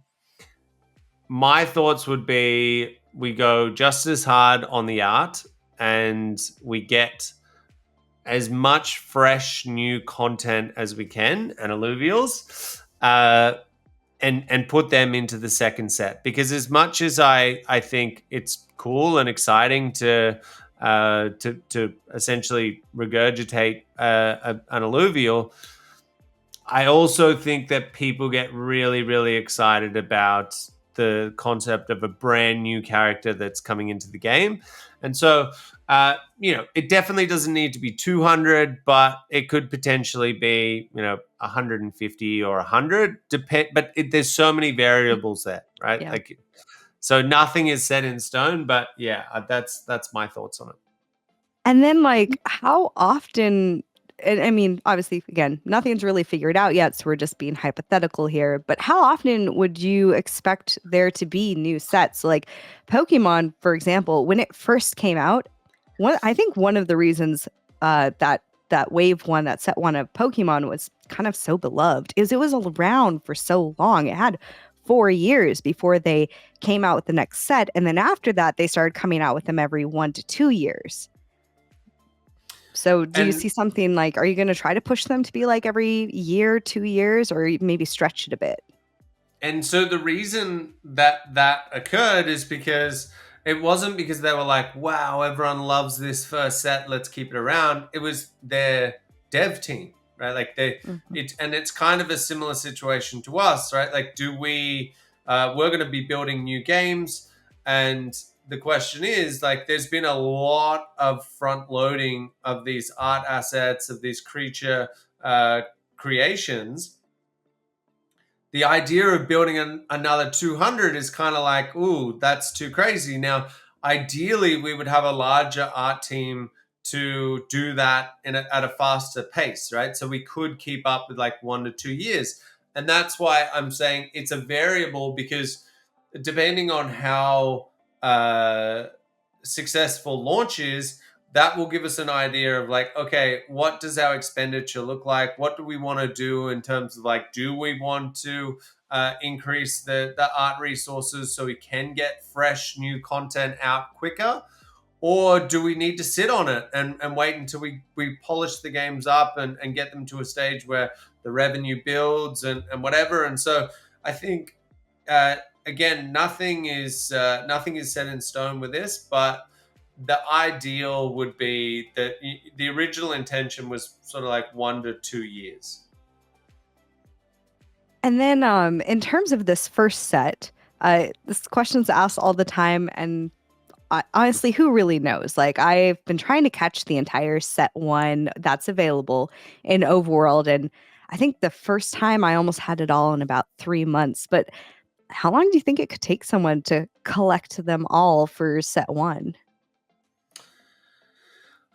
my thoughts would be we go just as hard on the art, and we get as much fresh new content as we can and alluvials, and put them into the second set. Because as much as I think it's cool and exciting to essentially regurgitate an alluvial, I also think that people get really, really excited about the concept of a brand new character that's coming into the game. And so, it definitely doesn't need to be 200, but it could potentially be, 150 or 100. But there's so many variables there, right? Yeah. Like, so nothing is set in stone. But yeah, that's my thoughts on it. And then, like, how often? And I mean, obviously, again, nothing's really figured out yet, so we're just being hypothetical here. But how often would you expect there to be new sets? Like Pokemon, for example, when it first came out, I think one of the reasons that wave 1, that set 1 of Pokemon was kind of so beloved is it was around for so long. It had 4 years before they came out with the next set, and then after that, they started coming out with them every 1 to 2 years. So do you see something like, are you going to try to push them to be like every year, 2 years, or maybe stretch it a bit? And so the reason that occurred is because it wasn't because they were like, wow, everyone loves this first set, let's keep it around. It was their dev team, right? Like it's kind of a similar situation to us, right? Like, we're going to be building new games, and the question is, like, there's been a lot of front loading of these art assets, of these creature creations. The idea of building another 200 is kind of like, ooh, that's too crazy. Now, ideally, we would have a larger art team to do that at a faster pace, right? So we could keep up with like 1 to 2 years. And that's why I'm saying it's a variable, because depending on how successful launch is, that will give us an idea of like, okay, what does our expenditure look like? What do we want to do in terms of like, do we want to increase the art resources so we can get fresh new content out quicker? Or do we need to sit on it and wait until we polish the games up and get them to a stage where the revenue builds and whatever? And so I think, again, nothing is set in stone with this, but the ideal would be that the original intention was sort of like 1 to 2 years. And then in terms of this first set, this question's asked all the time, and honestly, who really knows? Like, I've been trying to catch the entire set 1 that's available in Overworld, and I think the first time I almost had it all in about 3 months. But how long do you think it could take someone to collect them all for set 1?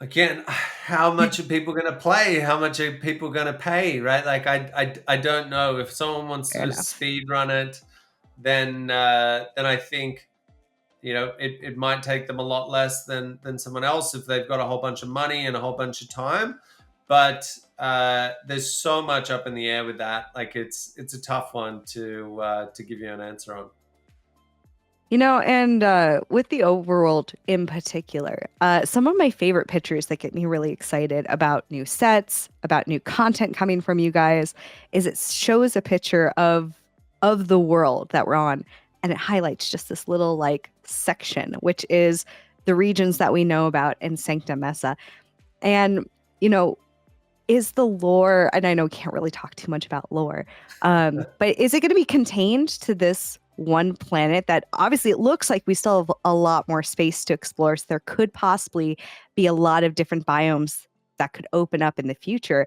Again, how much are people going to play? How much are people going to pay? Right? Like, I don't know. If someone wants Fair to just enough. speed run it, then I think, it might take them a lot less than someone else if they've got a whole bunch of money and a whole bunch of time. But there's so much up in the air with that. Like, it's a tough one to give you an answer on. And with the overworld in particular, some of my favorite pictures that get me really excited about new sets, about new content coming from you guys, is it shows a picture of the world that we're on, and it highlights just this little like section, which is the regions that we know about in Sancta Mesa. And is the lore, and I know we can't really talk too much about lore, but is it going to be contained to this one planet that obviously it looks like we still have a lot more space to explore, so there could possibly be a lot of different biomes that could open up in the future?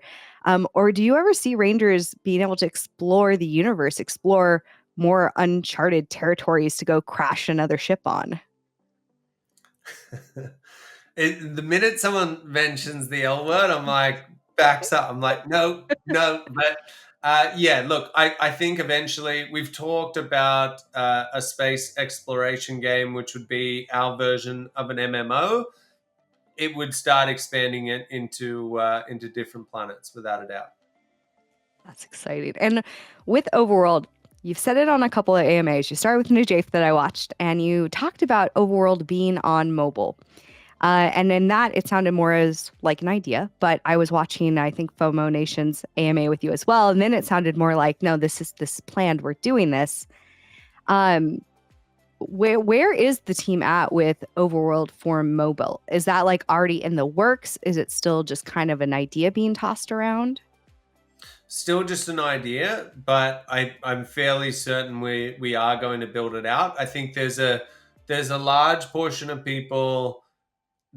Or do you ever see Rangers being able to explore the universe, explore more uncharted territories to go crash another ship on? The minute someone mentions the L word, I'm like, backs up. I'm like, no, no. But yeah, look, I think eventually we've talked about a space exploration game, which would be our version of an MMO. It would start expanding it into different planets, without a doubt. That's exciting. And with Overworld, you've said it on a couple of AMAs. You started with New Jafe that I watched, and you talked about Overworld being on mobile. And in that, it sounded more as like an idea, but I was watching, I think, FOMO Nation's AMA with you as well. And then it sounded more like, no, this is planned. We're doing this. Where is the team at with Overworld for mobile? Is that like already in the works? Is it still just kind of an idea being tossed around? Still just an idea, but I'm fairly certain we are going to build it out. I think there's a large portion of people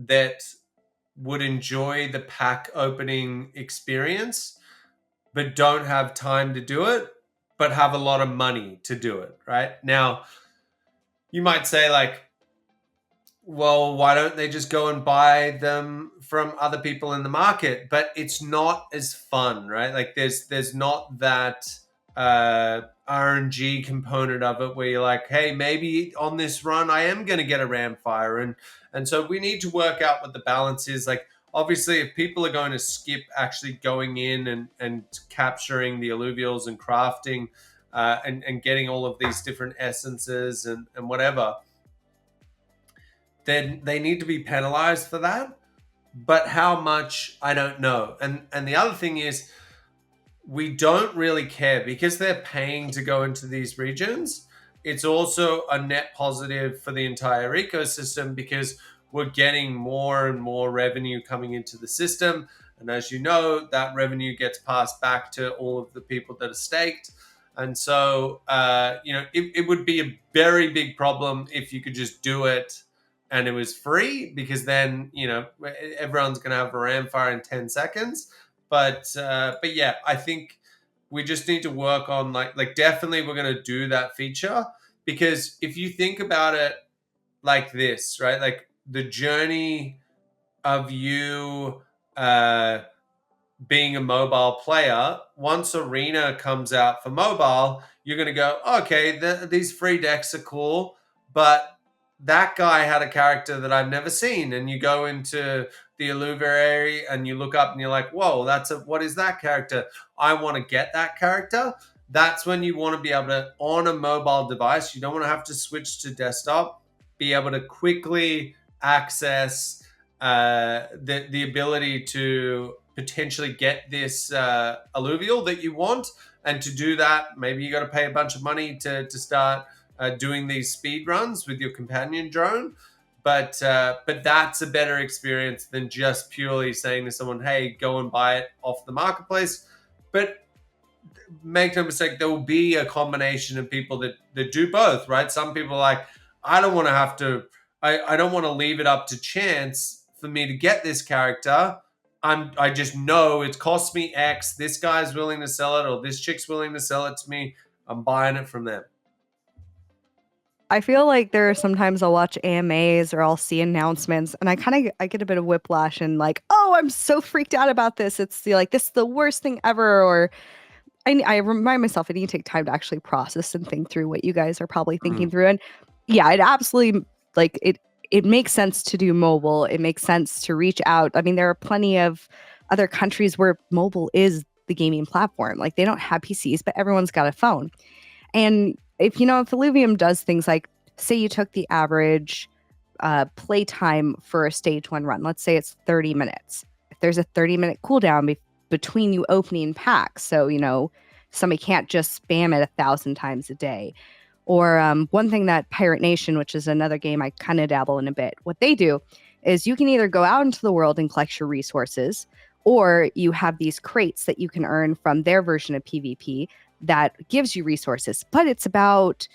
that would enjoy the pack opening experience, but don't have time to do it, but have a lot of money to do it. Right now, you might say like, well, why don't they just go and buy them from other people in the market? But it's not as fun, right? Like there's not that RNG component of it where you're like, hey, maybe on this run I am going to get a ram fire, and so we need to work out what the balance is. Like, obviously, if people are going to skip actually going in and capturing the alluvials and crafting and getting all of these different essences and whatever, then they need to be penalized for that. But how much, I don't know. And the other thing is, we don't really care because they're paying to go into these regions. It's also a net positive for the entire ecosystem because we're getting more and more revenue coming into the system. And as you know, that revenue gets passed back to all of the people that are staked. And so, it would be a very big problem if you could just do it and it was free, because then, everyone's going to have a ram fire in 10 seconds. But yeah, I think we just need to work on like definitely we're going to do that feature, because if you think about it like this, right? Like the journey of you being a mobile player, once Arena comes out for mobile, you're going to go, okay, these free decks are cool, but that guy had a character that I've never seen. And you go into the Illuvium and you look up and you're like, whoa, what is that character? I want to get that character. That's when you want to be able to, on a mobile device, you don't want to have to switch to desktop, be able to quickly access the ability to potentially get this alluvial that you want. And to do that, maybe you got to pay a bunch of money to start doing these speed runs with your companion drone. But that's a better experience than just purely saying to someone, "Hey, go and buy it off the marketplace." But make no mistake, there will be a combination of people that do both, right? Some people are like, I don't want to have to, I don't want to leave it up to chance for me to get this character. I just know it costs me X. This guy's willing to sell it, or this chick's willing to sell it to me. I'm buying it from them. I feel like there are sometimes I'll watch AMAs or I'll see announcements and I get a bit of whiplash and like, oh, I'm so freaked out about this. It's like this is the worst thing ever. Or I remind myself I need to take time to actually process and think through what you guys are probably thinking through. And yeah, it absolutely like it makes sense to do mobile. It makes sense to reach out. I mean, there are plenty of other countries where mobile is the gaming platform. Like they don't have PCs, but everyone's got a phone. And if Illuvium does things like, say you took the average play time for a stage 1 run, let's say it's 30 minutes. If there's a 30-minute cooldown between you opening packs, so somebody can't just spam it 1,000 times a day. Or one thing that Pirate Nation, which is another game I kind of dabble in a bit, what they do is you can either go out into the world and collect your resources, or you have these crates that you can earn from their version of PvP that gives you resources, but it's about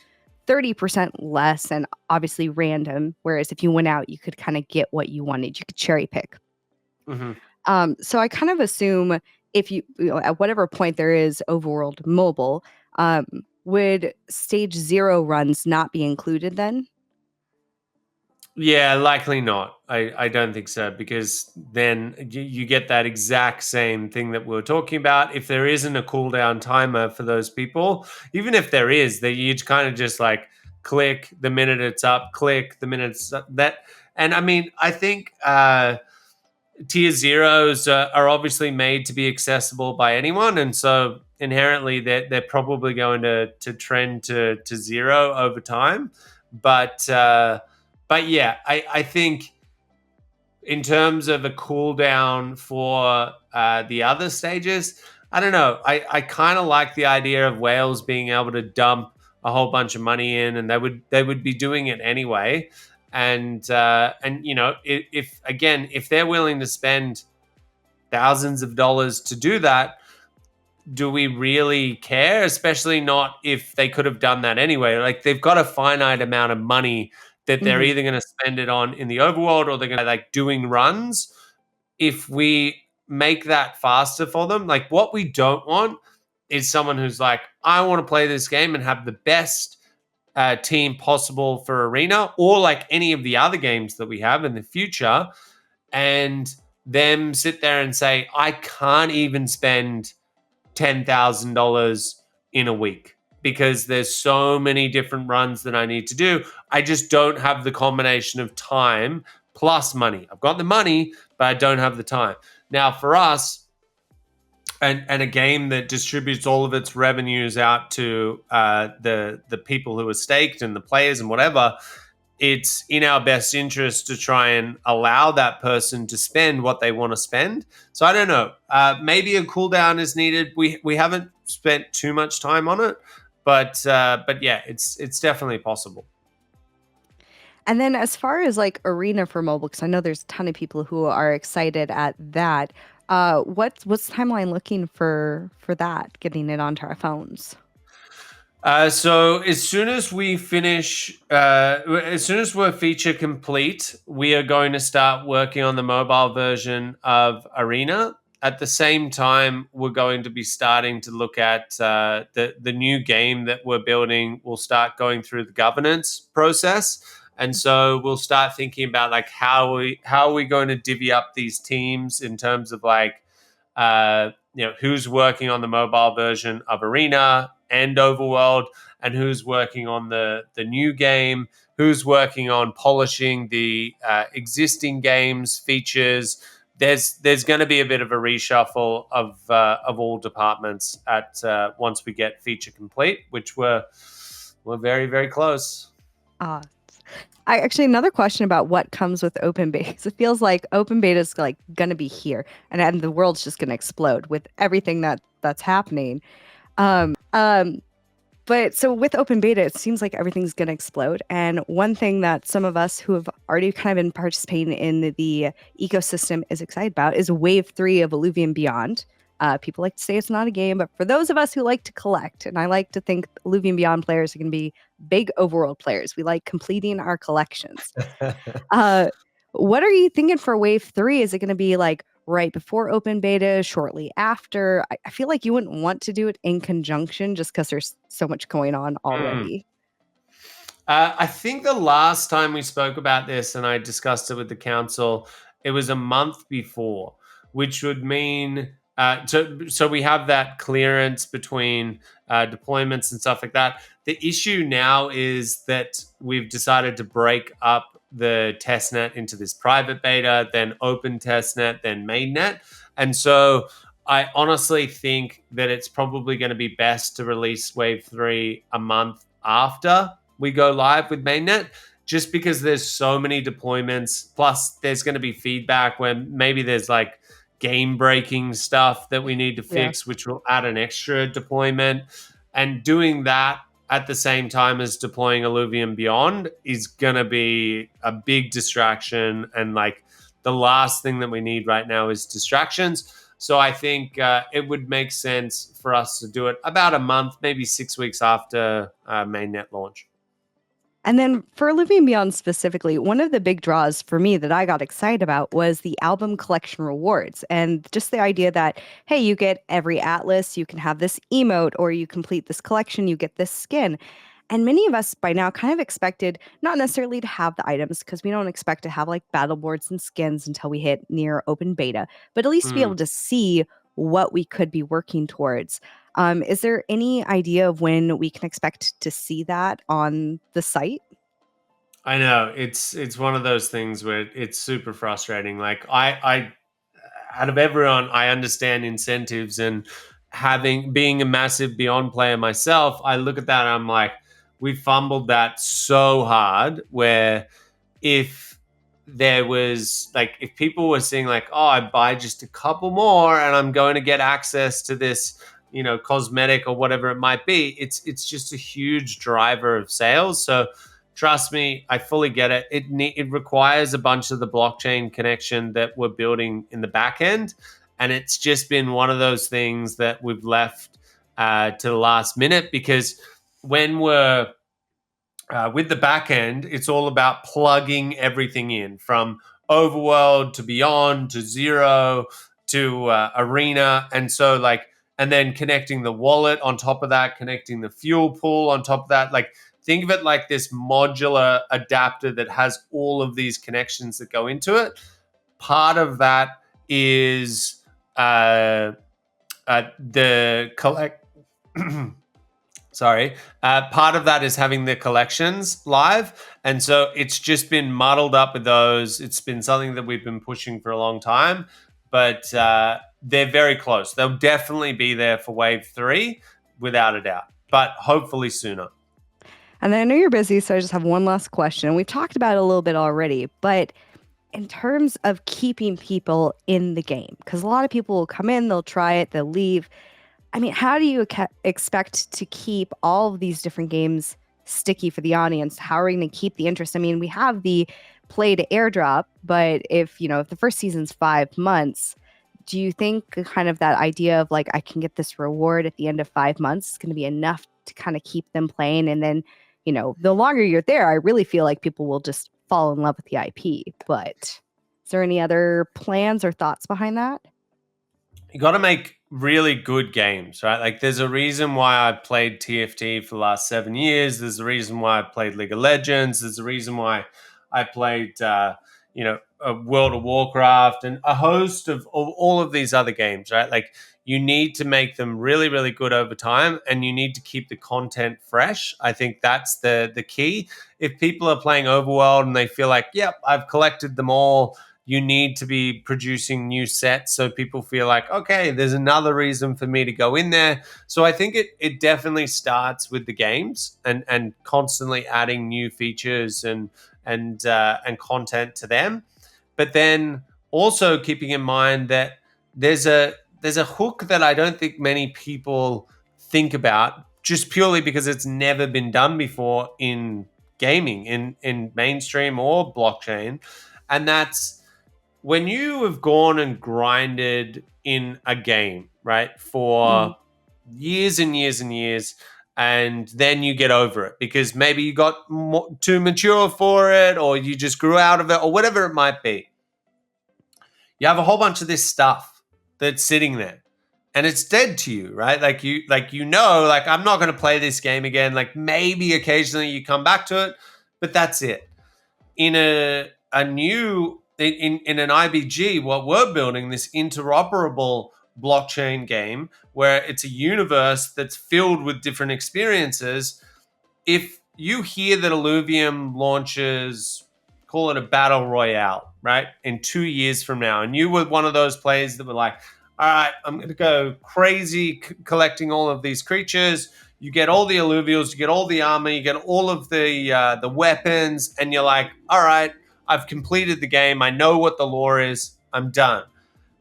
30% less and obviously random. Whereas if you went out, you could kind of get what you wanted. You could cherry pick. So I kind of assume if you at whatever point there is Overworld Mobile, would stage 0 runs not be included then? Yeah, likely not. I don't think so, because then you get that exact same thing that we were talking about. If there isn't a cooldown timer for those people, even if there is, that you kind of just like click the minute it's up, click the minute it's up, that. And I mean, I think tier zeros are obviously made to be accessible by anyone, and so inherently they're probably going to trend to zero over time. But yeah, I think in terms of a cooldown for the other stages, I don't know. I kind of like the idea of whales being able to dump a whole bunch of money in, and they would be doing it anyway. And if they're willing to spend thousands of dollars to do that, do we really care? Especially not if they could have done that anyway. Like they've got a finite amount of money that they're either going to spend it on in the overworld, or they're going to like doing runs. If we make that faster for them, like what we don't want is someone who's like, I want to play this game and have the best team possible for Arena, or like any of the other games that we have in the future, and them sit there and say, I can't even spend $10,000 in a week because there's so many different runs that I need to do. I just don't have the combination of time plus money. I've got the money, but I don't have the time. Now, for us, and a game that distributes all of its revenues out to the people who are staked and the players and whatever, it's in our best interest to try and allow that person to spend what they want to spend. So I don't know. Maybe a cooldown is needed. We haven't spent too much time on it, but yeah, it's definitely possible. And then as far as like Arena for mobile, because I know there's a ton of people who are excited at that. What's the timeline looking for that, getting it onto our phones? So as soon as we finish, as soon as we're feature complete, we are going to start working on the mobile version of Arena. At the same time, we're going to be starting to look at the new game that we're building. We'll start going through the governance process. And so we'll start thinking about like how are we going to divvy up these teams in terms of like who's working on the mobile version of Arena and Overworld, and who's working on the new game, who's working on polishing the existing games features. There's going to be a bit of a reshuffle of all departments at once we get feature complete, which we're very, very close. Actually, another question about what comes with open beta. It feels like open beta is like going to be here, and the world's just going to explode with everything that's happening. But so with open beta, it seems like everything's going to explode. And one thing that some of us who have already kind of been participating in the ecosystem is excited about is Wave 3 of Illuvium Beyond. People like to say it's not a game, but for those of us who like to collect, and I like to think Illuvium Beyond players are going to be big overworld players. We like completing our collections. What are you thinking for Wave 3? Is it going to be like right before open beta, shortly after? I feel like you wouldn't want to do it in conjunction just because there's so much going on already. I think the last time we spoke about this and I discussed it with the council, it was a month before, which would mean so we have that clearance between deployments and stuff like that. The issue now is that we've decided to break up the testnet into this private beta, then open testnet, then mainnet. And so I honestly think that it's probably going to be best to release Wave 3 a month after we go live with mainnet, just because there's so many deployments. Plus, there's going to be feedback when maybe there's like game breaking stuff that we need to fix, which will add an extra deployment. And doing that at the same time as deploying Illuvium Beyond is going to be a big distraction. And like the last thing that we need right now is distractions. So I think it would make sense for us to do it about a month, maybe 6 weeks after mainnet launch. And then for Illuvium Beyond specifically, one of the big draws for me that I got excited about was the album collection rewards. And just the idea that, hey, you get every atlas, you can have this emote, or you complete this collection, you get this skin. And many of us by now kind of expected not necessarily to have the items, because we don't expect to have like battle boards and skins until we hit near open beta, but at least to be able to see what we could be working towards. Is there any idea of when we can expect to see that on the site? I know it's one of those things where it's super frustrating. Like I out of everyone, I understand incentives, and being a massive Beyond player myself, I look at that and I'm like, we fumbled that so hard. Where if there was like, if people were seeing like, oh, I buy just a couple more and I'm going to get access to this, cosmetic or whatever it might be, it's just a huge driver of sales. So trust me, I fully get it. It requires a bunch of the blockchain connection that we're building in the back end, and it's just been one of those things that we've left to the last minute, because when we're with the back end, it's all about plugging everything in, from Overworld to Beyond to Zero to Arena. And so, like, and then connecting the wallet on top of that, connecting the fuel pool on top of that. Like, think of it like this modular adapter that has all of these connections that go into it. Part of that is the collect. Sorry. Part of that is having the collections live. And so it's just been muddled up with those. It's been something that we've been pushing for a long time, but they're very close. They'll definitely be there for Wave 3, without a doubt, but hopefully sooner. And I know you're busy, so I just have one last question. We've talked about it a little bit already, but in terms of keeping people in the game, because a lot of people will come in, they'll try it, they'll leave. I mean, how do you expect to keep all of these different games sticky for the audience? How are we going to keep the interest? I mean, we have the play to airdrop, but if the first season's 5 months, do you think kind of that idea of like, I can get this reward at the end of 5 months is going to be enough to kind of keep them playing? And then, the longer you're there, I really feel like people will just fall in love with the IP. But is there any other plans or thoughts behind that? You got to make really good games, right? Like there's a reason why I played TFT for the last 7 years. There's a reason why I played League of Legends. There's a reason why I played, World of Warcraft and a host of all of these other games, right? Like you need to make them really, really good over time, and you need to keep the content fresh. I think that's the key. If people are playing Overworld and they feel like, yep, I've collected them all, you need to be producing new sets so people feel like, okay, there's another reason for me to go in there. So I think it definitely starts with the games and constantly adding new features and content to them. But then also keeping in mind that there's a hook that I don't think many people think about, just purely because it's never been done before in gaming, in mainstream or blockchain. And that's when you have gone and grinded in a game, right, for years and years and years, and then you get over it because maybe you got too mature for it, or you just grew out of it, or whatever it might be. You have a whole bunch of this stuff that's sitting there, and it's dead to you, right? Like I'm not going to play this game again. Like maybe occasionally you come back to it, but that's it. In a new in an IBG, what we're building, this interoperable blockchain game where it's a universe that's filled with different experiences. If you hear that Illuvium launches, call it a battle royale, right, in 2 years from now, and you were one of those players that were like, all right, I'm going to go crazy collecting all of these creatures. You get all the alluvials, you get all the armor, you get all of the weapons, and you're like, all right, I've completed the game. I know what the lore is. I'm done.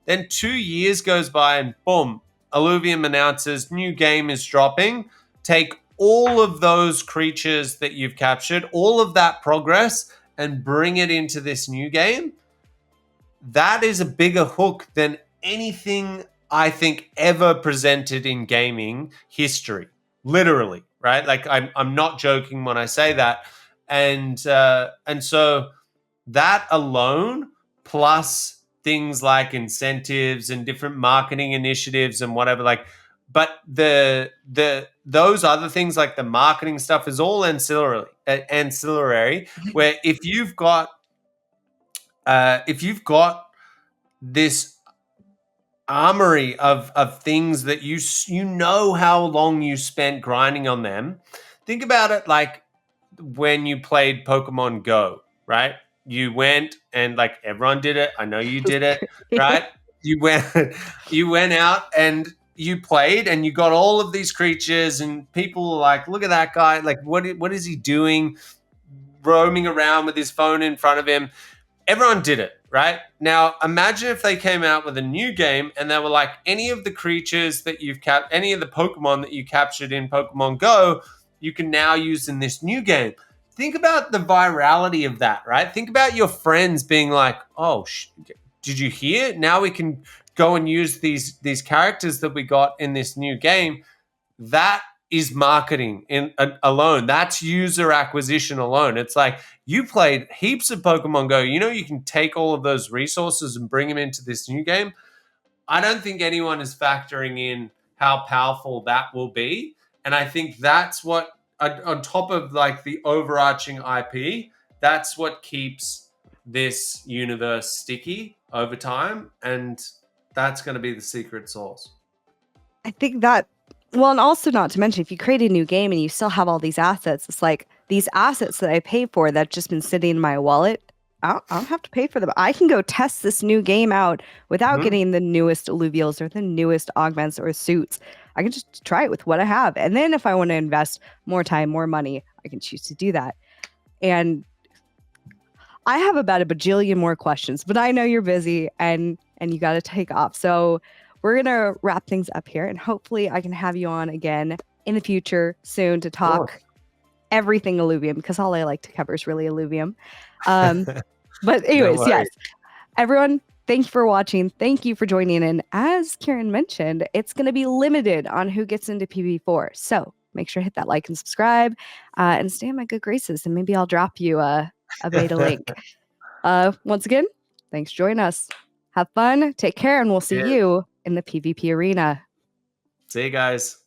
Then 2 years goes by, and boom, Illuvium announces new game is dropping. Take all of those creatures that you've captured, all of that progress, and bring it into this new game. That is a bigger hook than anything I think ever presented in gaming history. Literally, right? Like I'm not joking when I say that. And so that alone, plus things like incentives and different marketing initiatives and whatever, like, but the those other things like the marketing stuff is all ancillary. Where if you've got this armory of things that you know how long you spent grinding on them. Think about it like when you played Pokemon Go, right? You went and like everyone did it. I know you did it, right? You went you went out and you played and you got all of these creatures and people were like, look at that guy. Like what is he doing? Roaming around with his phone in front of him. Everyone did it, right? Now, imagine if they came out with a new game and they were like, any of the creatures that any of the Pokemon that you captured in Pokemon Go, you can now use in this new game. Think about the virality of that, right? Think about your friends being like, "Oh, did you hear? Now we can go and use these characters that we got in this new game." That is marketing alone. That's user acquisition alone. It's like you played heaps of Pokemon Go. You know, you can take all of those resources and bring them into this new game. I don't think anyone is factoring in how powerful that will be. And I think that's what, on top of like the overarching IP, that's what keeps this universe sticky over time. And that's going to be the secret sauce. I think that, well, and also not to mention, if you create a new game and you still have all these assets, it's like these assets that I pay for that just been sitting in my wallet, I don't have to pay for them. I can go test this new game out without getting the newest alluvials or the newest augments or suits. I can just try it with what I have. And then if I want to invest more time, more money, I can choose to do that. And I have about a bajillion more questions, but I know you're busy and you got to take off. So we're going to wrap things up here, and hopefully I can have you on again in the future soon to talk everything Illuvium, because all I like to cover is really Illuvium. But anyways, No yes, everyone, thank you for watching. Thank you for joining in. As Kieran mentioned, it's going to be limited on who gets into PB4. So make sure to hit that like and subscribe and stay in my good graces, and maybe I'll drop you a beta link. Once again, thanks for joining us. Have fun, take care, and we'll see you in the PvP arena. See you guys.